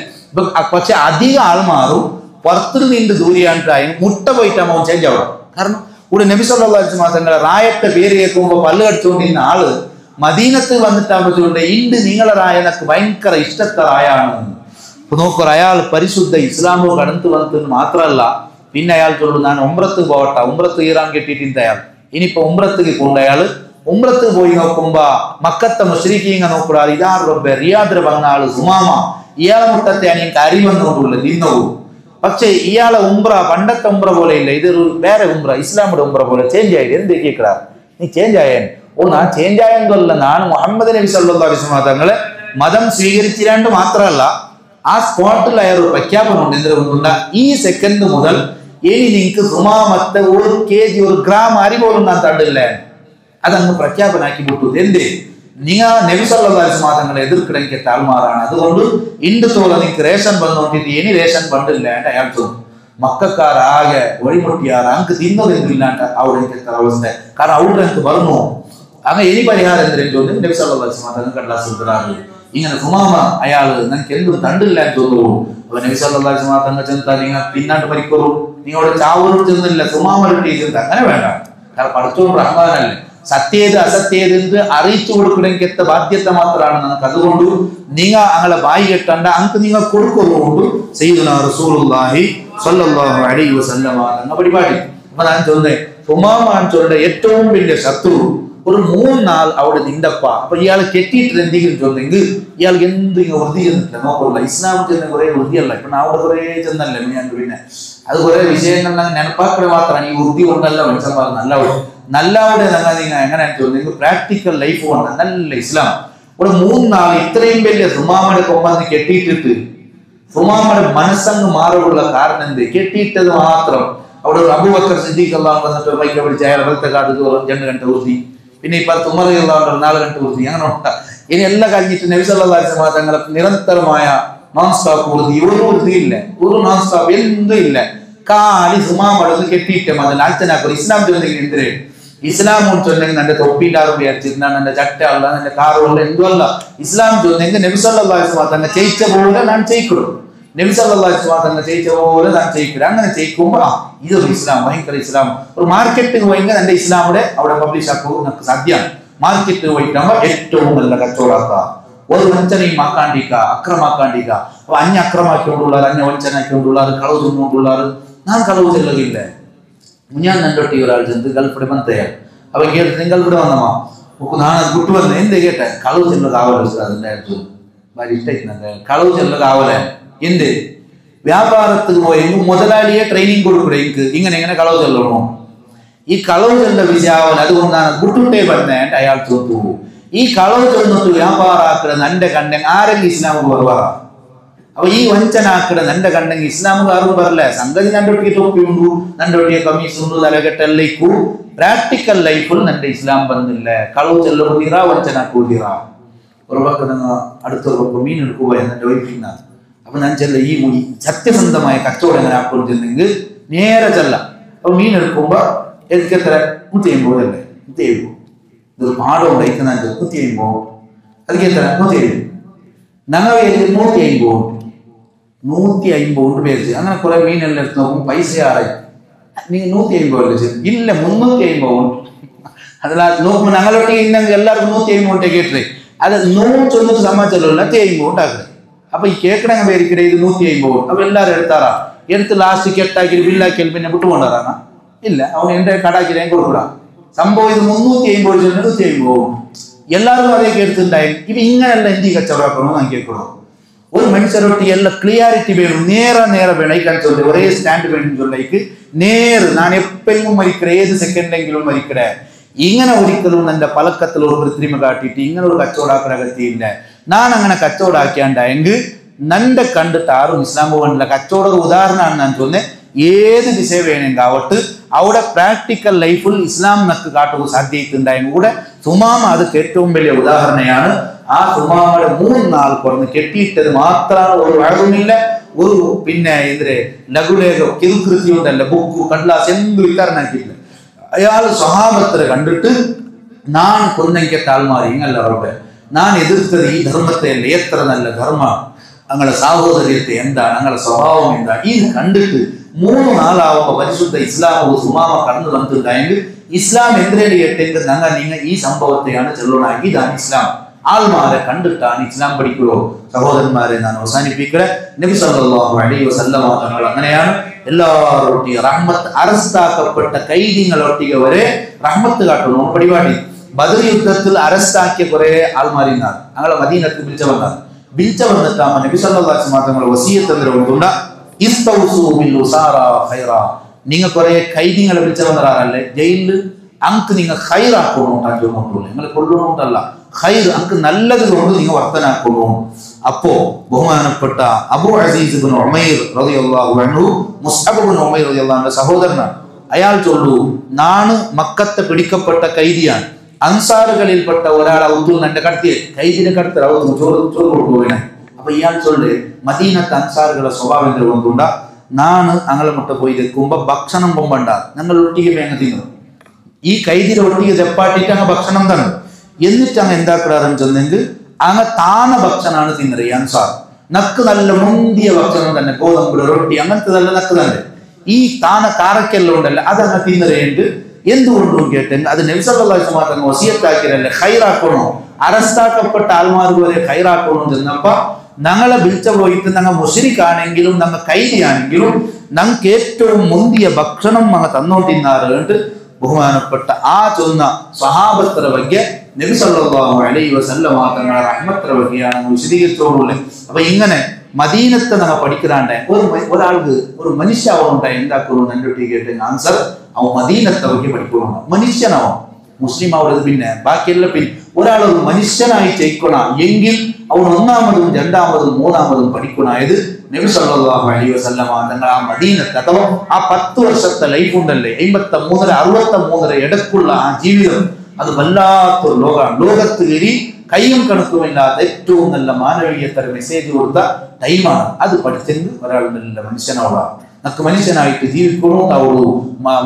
പക്ഷെ അധികം ആൾമാറും പുറത്തു നിന്ന് ദൂരെയാണ്ടായും മുട്ട പോയിട്ടാകുമ്പോൾ അവൻ ചേഞ്ച് ആവണം. കാരണം ഇവിടെ നബി സല്ലല്ലാഹു അലൈഹി വസല്ലം റായത്തെ പേര് കേൾക്കുമ്പോൾ പല്ല് കടിച്ചുകൊണ്ടിരുന്ന ആള് മദീനത്ത് വന്നിട്ടാകുമ്പോൾ ചൊല്ലുണ്ട് ഇണ്ട് നിങ്ങളെ റായ എനിക്ക് ഭയങ്കര ഇഷ്ടത്തെ റായാണ്. നോക്കൂ, അയാൾ പരിശുദ്ധ ഇസ്ലാമോ കടന്നു വന്നതെന്ന് മാത്രമല്ല, പിന്നെ അയാൾ ചൊല്ലു ഞാൻ ഉംറത്ത് പോകട്ടെ, ഉംറത്ത് ഈറാൻ കെട്ടിയിട്ടുണ്ട് അയാൾ. ഇനിയിപ്പോ ഉംറത്തേക്ക് പോകണ്ട അയാൾ. ഉംറത്ത് പോയി നോക്കുമ്പോ മക്കത്തെ മുശ്രിക്കീങ്ങ നോക്കൂടാതെ ഇതാ റബ്ബെ റിയാദിൽ വന്ന ആള് സുമാമ ഇയാളെ മുട്ടത്തെയാണ് എനിക്ക് അറിവെന്നുകൊണ്ടുള്ളത്. ഇന്നവും പക്ഷേ ഇയാളെ ഉംറ പണ്ടത്തെ ഉംറ പോലെ ഇല്ല, ഇതൊരു വേറെ ഉംറ, ഇസ്ലാമിയുടെ ഉംറ പോലെ ചേഞ്ച് ആയി. എന്ത് കേൾക്കടാ നീ ചേഞ്ച് ആയൻ? ഞാൻ ചേഞ്ച് ആയെന്നല്ല, ഞാൻ മുഹമ്മദ് നബി സല്ലല്ലാഹു അലൈഹി വസല്ലം തങ്ങളെ മതം സ്വീകരിച്ചിരാണ്ട് മാത്രമല്ല, ആ സ്പോട്ടിൽ അയാൾ പ്രഖ്യാപനം ഉണ്ട്. എന്തുകൊണ്ടുണ്ട ഈ സെക്കൻഡ് മുതൽ ഇനി നിങ്ങൾക്ക് സുമാമത്തെ 1 kg 1 gram അരി പോലും ഞാൻ തണ്ടില്ല, അതങ്ങ് പ്രഖ്യാപനാക്കി വിട്ടു. എന്ത് നിങ്ങൾ നബി സല്ലല്ലാഹു അലൈഹി വസല്ലം തങ്ങളെ എതിർക്കിടയ്ക്ക് താൽമാറാണ്, അതുകൊണ്ട് ഇണ്ടുത്തോളം നിങ്ങൾക്ക് റേഷൻ വന്നോണ്ടിട്ട് ഇനി റേഷൻ പണ്ടില്ല എന്ന് അയാൾ തോന്നും. മക്കാരാകെ വഴിമുട്ടിയാറ് അങ്ങ് തിന്നതെങ്കില്ലാണ്ട് അവിടെ എനിക്ക് അവസ്ഥ, കാരണം അവിടെ എനിക്ക് പറഞ്ഞു അങ്ങനെ ഇനി പരിഹാരം എന്തിനും ചോദിച്ചു നബി സല്ലല്ലാഹു അലൈഹി വസല്ലം തങ്ങൾ കടലാസ് ഇങ്ങനെ സുമാമ അയാള് നിനക്ക് എന്തും തണ്ടില്ല എന്ന് തോന്നുന്നു. അപ്പൊ നബി സല്ലല്ലാഹു അലൈഹി വസല്ലം തങ്ങൾ ചെന്താ നിങ്ങൾ പിന്നാണ്ട് പരിക്കോളൂ, നിങ്ങളുടെ ചാവൂർ ചെന്നില്ല സുമാമ ടീച്ചർ അങ്ങനെ വേണ്ട, കാരണം പഠിച്ചോണ്ട് റഹ്മാനല്ലേ, സത്യേത് അസത്യേത് എന്ന് അറിയിച്ചു കൊടുക്കണമെങ്കിൽ ബാധ്യത മാത്രമാണ് നമുക്ക്. അതുകൊണ്ട് നിങ്ങൾ അങ്ങനെ ബായി കെട്ടണ്ട, അങ്ങ് നിങ്ങൾ കൊടുക്കുന്നതുകൊണ്ട് സയ്യിദുനാ റസൂലുള്ളാഹി സ്വല്ലല്ലാഹു അലൈഹി വസല്ലം എന്ന പരിപാടി. അപ്പൊ ഞാൻ ചൊന്നേ സുമാമാൻ ചൊല്ലുടെ ഏറ്റവും വലിയ ശത്രു ഒരു 3 നാൾ അവിടെ നിണ്ടപ്പ. അപ്പൊ ഇയാൾ കെട്ടിയിട്ട് എന്തെങ്കിലും ചൊന്നെങ്കിൽ ഇയാൾക്ക് എന്തെങ്കിലും വൃത്തി ചെന്നിട്ടില്ല നോക്കുള്ള. ഇസ്ലാം ചെന്ന കുറെ വൃത്തിയല്ല, ഇപ്പൊ അവിടെ കുറെ ചെന്നല്ലേ ഞാൻ, പിന്നെ അത് കുറെ വിഷയങ്ങൾ നെനപ്പാക്കളെ മാത്രമാണ്. ഈ വൃത്തി കൊണ്ടല്ല മനുഷ്യന്മാർ നല്ലവിടെ നിങ്ങൾ എങ്ങനെ തോന്നുന്നു പ്രാക്ടിക്കൽ ലൈഫ് കൊണ്ട് നല്ല ഇസ്ലാം. ഇവിടെ 3 നാൾ ഇത്രയും വലിയ സുമാമയുടെ കൊമ്പന്ന് കെട്ടിയിട്ടിട്ട് സുമാമയുടെ മനസ്സങ്ങ് മാറുള്ള കാരണം എന്ത്? കെട്ടിയിട്ടത് മാത്രം. അവിടെ ഒരു അബൂബക്കർ സിദ്ദീഖ് അള്ളാഹു വന്നിട്ട് ബൈക്ക് പിടിച്ച് അയാൾ വെളുത്ത കാട് 2 ഗಂಟೆ ഊർത്തി, പിന്നെ ഇപ്പൊ ഉമർ അള്ളാഹു 4 ഗಂಟೆ ഊർത്തി, അങ്ങനെ ഉണ്ടാ. ഇനി എല്ലാം കഴിഞ്ഞിട്ട് നബി സല്ലല്ലാഹു അലൈഹി വസല്ലം തങ്ങളെ നിരന്തരമായ നോൺ സ്റ്റോപ്പ് ഊർത്തി, ഒരു ഊർത്തിയില്ല, ഒരു നോൺ സ്റ്റോപ്പ് എന്തും ഇല്ല. കാലി സുമാമടന്ന് കെട്ടിയിട്ട് മതി അച്ഛനാക്കും. ഇസ്ലാം ചൊല്ലെങ്കിൽ എന്തിനേ ഇസ്ലാം ചൊല്ലെങ്കിൽ എന്റെ തൊപ്പിയില്ലാറും വിചാരിച്ചിരുന്നാണ്, എന്റെ ചട്ടയല്ല, എന്റെ കാറുള്ള എന്തുമല്ല. ഇസ്ലാം ചൊല്ലെങ്കിൽ നബി സല്ലല്ലാഹു അലൈഹി വസല്ലം തങ്ങൾ ജയിച്ച പോലെ ഞാൻ ജയിക്കണം, നബി സല്ലല്ലാഹു അലൈഹി വസല്ലം തങ്ങൾ ജയിച്ച പോലെ ഞാൻ ജയിക്കണം. അങ്ങനെ ജയിക്കുമ്പോ ഇതൊരു ഇസ്ലാം, ഭയങ്കര ഇസ്ലാം. ഒരു മാർക്കറ്റിൽ പോയെങ്കിൽ എന്റെ ഇസ്ലാമിടെ അവിടെ പബ്ലിഷ് ആക്കുക നമുക്ക് സാധ്യമാണ്. മാർക്കറ്റിൽ പോയിട്ടാകുമ്പോ ഏറ്റവും നല്ല കച്ചവടാക്കുക, ഒരു വഞ്ചനയും ആക്കാണ്ടിക്ക, അക്രമാക്കാണ്ടിക്ക. അപ്പൊ അഞ്ഞ അക്രമാക്കിക്കൊണ്ടുള്ളവർ, അഞ്ഞ വഞ്ചനാക്കിക്കൊണ്ടുള്ളവർ, കളവ് തിന്നുകൊണ്ടുള്ളവർ, ഞാൻ കളവ് ചെല്ലുകയില്ല. ഞാൻ നണ്ടൊട്ടി ഒരാൾ ചെന്ന് ഗൾഫിടെ വന്നയാൾ അപ്പൊ കേട്ട് നിങ്ങൾ ഇവിടെ വന്നമാ നാളെ കുട്ടി വന്ന എന്ത് കേട്ടെ കളവ് ചെല്ലതാവല്ലോ അതിൻ്റെ അടുത്ത് ഭാര്യ ഇഷ്ടമായിരുന്നു. കളവ് ചെല്ലതാവല എന്ത് വ്യാപാരത്തിന് പോയെങ്കിൽ മുതലാളിയെ ട്രെയിനിങ് കൊടുക്കൂടെ എനിക്ക് ഇങ്ങനെ കളവ് ചെല്ലണോ, ഈ കളവ് ചെല്ല വിജയാവൽ. അതുകൊണ്ടാണ് കുട്ടുട്ടേ പറഞ്ഞ അയാൾ തോത്തു. ഈ കളവ് ചെന്നിട്ട് വ്യാപാരാക്കട നന്റെ കണ്ടെ ആരെങ്കിലും ഇസ്ലാമുക്ക് പറവാ. അപ്പൊ ഈ വഞ്ചനാക്കട നന്റെ കണ്ടെങ്കിൽ ഇസ്ലാമുകാരും പറല സംഗതി നണ്ടൊട്ടിക്ക് തൊപ്പിയുണ്ടു, നണ്ടൊട്ടിയെ കമ്മീസുണ്ടു, തലകെട്ടല്ലേക്കു. പ്രാക്ടിക്കൽ ലൈഫിൽ നന്റെ ഇസ്ലാം ಬಂದಿಲ್ಲ. കളവ് ചെല്ലുകൂടീറ, വഞ്ചനാക്കൂടീറ. ഒരു പക്കം അടുത്തൊരു പക്കം മീൻ എടുക്കുക എന്നെ വൈഫിന്ന. അപ്പൊ ഞാൻ ചെല്ല ഈ സത്യസന്ധമായ കച്ചവടം എങ്ങനെ ആക്കൊണ്ടിരുന്നെങ്കിൽ നേരെ ചെല്ല. അപ്പൊ മീൻ എടുക്കുമ്പോ എനിക്ക് എത്ര 150 അല്ലേ, 150 ഇതൊരു പാടം ഉണ്ടായിക്കുന്ന 150 ಅದಕ್ಕೆ എത്ര 150 ഞങ്ങൾ 150 പേര് അങ്ങനെ കുറെ മീനെല്ലാം എടുത്ത് നോക്കും. പൈസ ആറായി നിങ്ങൾ 150 ഇല്ല 350 അതിൽ നോക്കുമ്പോൾ ഞങ്ങളൊട്ടിಗೆ ಇನ್ನಂಗೆ എല്ലാവർക്കും 150 കേട്ടേ അത് 100 ചൊന്നിട്ട് സമാಚಾರಲ್ಲ 150 ഉണ്ടാക്കുക. അപ്പൊ ഈ കേക്കണങ്ങ പേരിക്കടെ ഇത് 150 അപ്പൊ എല്ലാവരും എടുത്താറാ, എടുത്ത് ലാസ്റ്റ് കെട്ടാക്കി ബില്ലാക്കിയാൽ പിന്നെ വിട്ടുകൊണ്ടാറാണ് ഇല്ല, അവൻ എന്റെ കടാക്കി കൊടുക്കൂടാ. സംഭവം ഇത് 350 ചൊല്ലിട്ട് 150 എല്ലാവരും അതേക്ക് എടുത്തിട്ടുണ്ടായി. ഇത് ഇങ്ങനെയല്ല എന്തി കച്ചവടമാക്കണോ ഞാൻ കേൾക്കണോ. ഒരു മനുഷ്യരൊട്ടി എല്ലാം ക്ലിയാരിറ്റി വേണം, നേരെ വേണം. ഈ കച്ചവടം ഒരേ സ്റ്റാൻഡ് വേണം ചൊല്ലേക്ക് നേര് ഞാൻ എപ്പോഴും മരിക്കടേ, ഏത് സെക്കൻഡെങ്കിലും മരിക്കടേ. ഇങ്ങനെ ഒരിക്കലും എന്റെ പലക്കത്തിൽ ഒരു കൃത്രിമ കാട്ടിയിട്ട് ഇങ്ങനെ ഒരു കച്ചവടാക്കണ ഗതിയില്ല. ഞാൻ അങ്ങനെ കച്ചവടാക്കിയാണ്ടായെങ്കിൽ നന്റെ കണ്ടിട്ട് ആരും ഇസ്ലാം പോകാനില്ല. കച്ചവട ഉദാഹരണമാണ് ഞാൻ ചൊന്നെ. ഏത് ദിശ വേണമെങ്കിൽ ആവട്ട് അവിടെ പ്രാക്ടിക്കൽ ലൈഫിൽ ഇസ്ലാം നക്ക് കാട്ടുക സാധ്യതയുണ്ടായെങ്കിൽ കൂടെ സുമാമ അത് ഏറ്റവും വലിയ ഉദാഹരണയാണ്. ആ സുമാമയുടെ 3 നാൾ കുറഞ്ഞ് കെട്ടിയിട്ടത് മാത്രമാണ്. ഒരു വഴവുമില്ല, ഒരു പിന്നെ എതിരെ ലഘുലേഖ കിരുകൃതി ഉണ്ടല്ല, ബുക്ക് കടലാസ് എന്ത് വിതരണാക്കിയില്ല. അയാൾ സ്വഹാബത്തിനെ കണ്ടിട്ട് ഞാൻ കൊന്നെങ്കിൽ താൽമാറി ഇങ്ങല്ല അവരുടെ ഞാൻ എതിർത്തത് ഈ ധർമ്മത്തെ അല്ല, എത്ര നല്ല ധർമ്മ, ഞങ്ങളുടെ സാഹോദര്യത്തെ എന്താണ്, ഞങ്ങളുടെ സ്വഭാവം എന്താണ്. ഇത് കണ്ടിട്ട് 3 നാളാവുമ്പോ പരിശുദ്ധ ഇസ്ലാം സുമാമ കടന്നു വന്നിട്ടുണ്ടായെങ്കിൽ ഇസ്ലാം എന്തിനേണ്ടി കേട്ടെങ്കിൽ നിങ്ങൾ ഈ സംഭവത്തെയാണ് ചെല്ലണാക്കി. ഇതാണ് ഇസ്ലാം. ആൾമാരെ കണ്ടിട്ടാണ് ഇസ്ലാം പഠിക്കുള്ളൂ. സഹോദരന്മാരെ ഞാൻ അവസാനിപ്പിക്കട്ടെ. നബി സല്ലല്ലാഹു അലൈഹി വസല്ലം തങ്ങൾ അങ്ങനെയാണ് എല്ലാവരൊട്ടിಗೆ റഹ്മത്ത് അറസ്റ്റാക്കപ്പെട്ട കൈദികളൊട്ടിಗೆ വരെ റഹ്മത്ത് കാട്ടുന്നു പരിപാടി. ബദർ യുദ്ധത്തിൽ അറസ്റ്റാക്കിയ കുറെ ആൾമാരിന്നാണ് ഞങ്ങളെ മദീനത്തിൽ വിളിച്ചു വന്നിട്ടാകുമ്പോൾ നബി സല്ലല്ലാഹു അലൈഹി വസല്ലം തങ്ങൾ വസിയത്ത് എന്തുകൊണ്ടുണ്ട ഇസ്തൗസു ബിൽ ഉസാറാ ഖൈറാ. നിങ്ങൾ കുറെ കൈദികളെ വിളിച്ചു വന്നറാറല്ലേ ജയിലിൽ അങ്ക് നിങ്ങൾ ഖൈറാക്കണോട്ടാ നിങ്ങൾ കൊള്ളണോട്ടല്ല ഖൈർ അങ്ക് നല്ലത് കൊണ്ട് നിങ്ങൾ വർത്തനാക്കണോ. അപ്പോ ബഹുമാനപ്പെട്ട അബൂ അസീസ് ഇബ്നു ഉമൈർ റളിയല്ലാഹു അൻഹു മുസ്അബ് ഇബ്നു ഉമൈർ റളിയല്ലാഹു അൻഹു സഹോദരനാണ്. അയാൾ ചൊല്ലു നാണ് മക്കത്തെ പിടിക്കപ്പെട്ട കൈദിയാണ്. അൻസാറുകളിൽപ്പെട്ട ഒരാൾ ഔത്തുൽ എന്റെ കടത്തിയെ കൈദിനെ കടത്തി ചോറ് കൊടുക്കുവാനെ. അപ്പൊ ഇയാൾ ചൊല്ല് മദീനത്തെ അൻസാറുകളുടെ സ്വഭാവം കൊണ്ടുണ്ട നാണ് അങ്ങളെ മുട്ട പോയി നിൽക്കുമ്പോ ഭക്ഷണം പൊമ്പണ്ട ഞങ്ങൾ ഒട്ടിಗೆ വേങ്ങ തിന്നു ഈ കൈദിനെ ഒട്ടിಗೆ തെപ്പാട്ടിട്ട് അങ്ങ് ഭക്ഷണം തന്നെ എന്നിട്ട് അങ്ങ് എന്താക്കിടാറെന്ന് ചെന്നെങ്കിൽ അങ്ങ് താന ഭക്ഷണമാണ് തിന്നത് ഈ അൻസാർ. നക്ക് നല്ല മുന്തിയ ഭക്ഷണം തന്നെ ഗോതമ്പ് റൊട്ടി അങ്ങനത്തെ നല്ല നക്ക് തന്നെ. ഈ താന കാരക്കെല്ലാം ഉണ്ടല്ലോ അതങ്ങ് തിന്നറേണ്ട് എന്തുകൊണ്ടും കേട്ടെങ്കിൽ അത് നബി സല്ലല്ലാഹു അലൈഹി വസല്ലം തങ്ങൾ വസിയത്താക്കിയതല്ലേ ഖൈറാക്കണോ അറസ്താക്കപ്പെട്ട ആൾമാർ വരെ ഖൈറാക്കണോ ചെന്നപ്പോ ഞങ്ങളെ വിളിച്ച പോയിട്ട് ഞങ്ങൾ മുശ്രിക്കാണെങ്കിലും ഞങ്ങൾ കൈദിയാണെങ്കിലും ഞങ്ങൾക്ക് ഏറ്റവും മുന്തിയ ഭക്ഷണം ഞങ്ങൾ തന്നോട്ടിന്നാറുണ്ട്. ബഹുമാനപ്പെട്ട ആ ചൊന്ന സഹാബത്തര ಬಗ್ಗೆ നബി സല്ലല്ലാഹു അലൈഹി വസല്ലം തങ്ങളുടെ റഹ്മത്തര വകയാണ് വിശദീകരിച്ചോളൂല്ലേ. അപ്പൊ ഇങ്ങനെ മദീനത്തെ നമ്മ പഠിക്കാണ്ട് ഒരാൾക്ക് ഒരു മനുഷ്യാവുണ്ടായി എന്താക്കണു എൻ്റെ കേട്ട് ആൻസർ അവൻ മദീനത്തെ വകെ പഠിക്കണം. മനുഷ്യനാവും മുസ്ലിം ആവുന്നത് പിന്നെ ബാക്കിയെല്ലാം പിന്നെ ഒരാളൊരു മനുഷ്യനായി ചെയ്യണ എങ്കിൽ അവൻ ഒന്നാമതും രണ്ടാമതും മൂന്നാമതും പഠിക്കണായത് നബി സല്ലല്ലാഹു അലൈഹി വസല്ലം തങ്ങൾ ആ മദീനത്ത് അഥവാ ആ 10 വർഷത്തെ ലൈഫ് ഉണ്ടല്ലേ 53 63 ഇടക്കുള്ള ആ ജീവിതം അത് വല്ലാത്തൊരു ലോകമാണ്. ലോകത്ത് കയറി കയ്യും കണക്കുമില്ലാത്ത ഏറ്റവും നല്ല മാനവീയത്തര മെസ്സേജ് കൊടുത്ത ടൈമാണ്. അത് പഠിച്ചെങ്കിൽ ഒരാൾ നല്ല മനുഷ്യനാവുക. നമുക്ക് മനുഷ്യനായിട്ട് ജീവിക്കണോ ആവുള്ളൂ.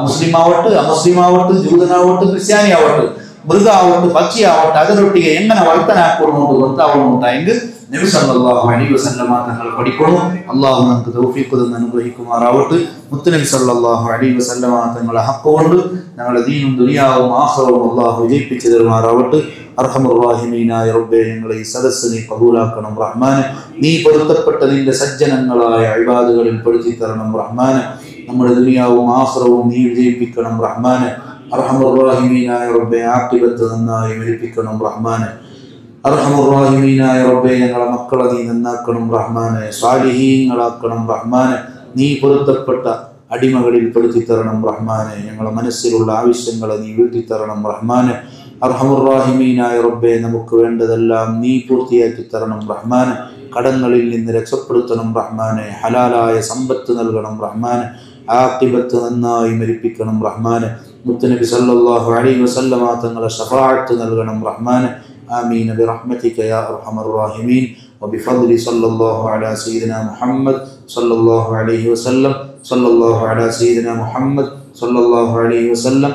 മുസ്ലിം ആവട്ടെ അമുസ്ലിം ആവട്ടെ ജൂതനാവട്ടെ ക്രിസ്ത്യാനി ആവട്ടെ മൃഗാവട്ടെ പക്ഷിയാവട്ടെ അതിനൊട്ടിಗೆ എങ്ങനെ വർത്തനാക്കണോണ്ട് ಗೊತ್ತಾവണോണ്ടായെങ്കിൽ നബി സല്ലല്ലാഹു അലൈഹി വസല്ലം തങ്ങൾ പഠിക്കണം. അല്ലാഹു നമുക്ക് തൗഫീഖ് തന്ന് അനുഗ്രഹിക്കുമാറാവട്ടെ. മുത്തുനബി സല്ലല്ലാഹു അലൈഹി വസല്ലം തങ്ങളെ ഹഖ് കൊണ്ട് ഞങ്ങളുടെ ദീനും ദുനിയാവും ആഖിറവും അല്ലാഹു വിജയിപ്പിച്ചു തരുമാറാവട്ടെ. അർഹമർ റഹീമീനായ റബ്ബേ ഞങ്ങളെ ഈ സദസ്സ് നീ കബൂലാക്കണം റഹ്മാനെ. നീ പൊരുത്തപ്പെട്ട നിന്റെ സജ്ജനങ്ങളായ ഇബാദുകളിൽ പെടുത്തി തരണം റഹ്മാനെ. നമ്മുടെ ദുനിയാവും ആഖിറവും നീ വിജയിപ്പിക്കണം റഹ്മാനെ. അർഹമർ റഹീമീനായ റബ്ബേ ആഖിബത്ത് നന്നായി മരിപ്പിക്കണം റഹ്മാനെ. അർഹമർ റഹീമീനായ റബ്ബേ ഞങ്ങളെ മക്കളെ നീ നന്നാക്കണം റഹ്മാനെ. സ്വാലിഹീങ്ങളാക്കണം റഹ്മാനെ. നീ പൊരുത്തപ്പെട്ട അടിമകളിൽ പെടുത്തി തരണം റഹ്മാനെ. ഞങ്ങളുടെ മനസ്സിലുള്ള ആവശ്യങ്ങളെ നീ വീട്ടിത്തരണം റഹ്മാനെ. അർഹമർ റഹീമീനായ റബ്ബേ നമുക്ക് വേണ്ടതെല്ലാം നീ പൂർത്തിയാക്കി തരണം റഹ്മാനെ. കടങ്ങളിൽ നിന്ന് രക്ഷപ്പെടുത്തണം റഹ്മാനെ. ഹലാലായ സമ്പത്ത് നൽകണം റഹ്മാനെ. ആഖിബത്ത് നന്നായി മരിപ്പിക്കണം റഹ്മാനെ. മുത്തുനബി സല്ലല്ലാഹു അലൈഹി വസല്ലം തങ്ങളെ ശഫാഅത്ത് നൽകണം റഹ്മാനെ. آمين برحمتك يا أرحم الراحمين وبفضل صلى الله على سيدنا محمد صلى الله عليه وسلم صلى الله على سيدنا محمد صلى الله عليه وسلم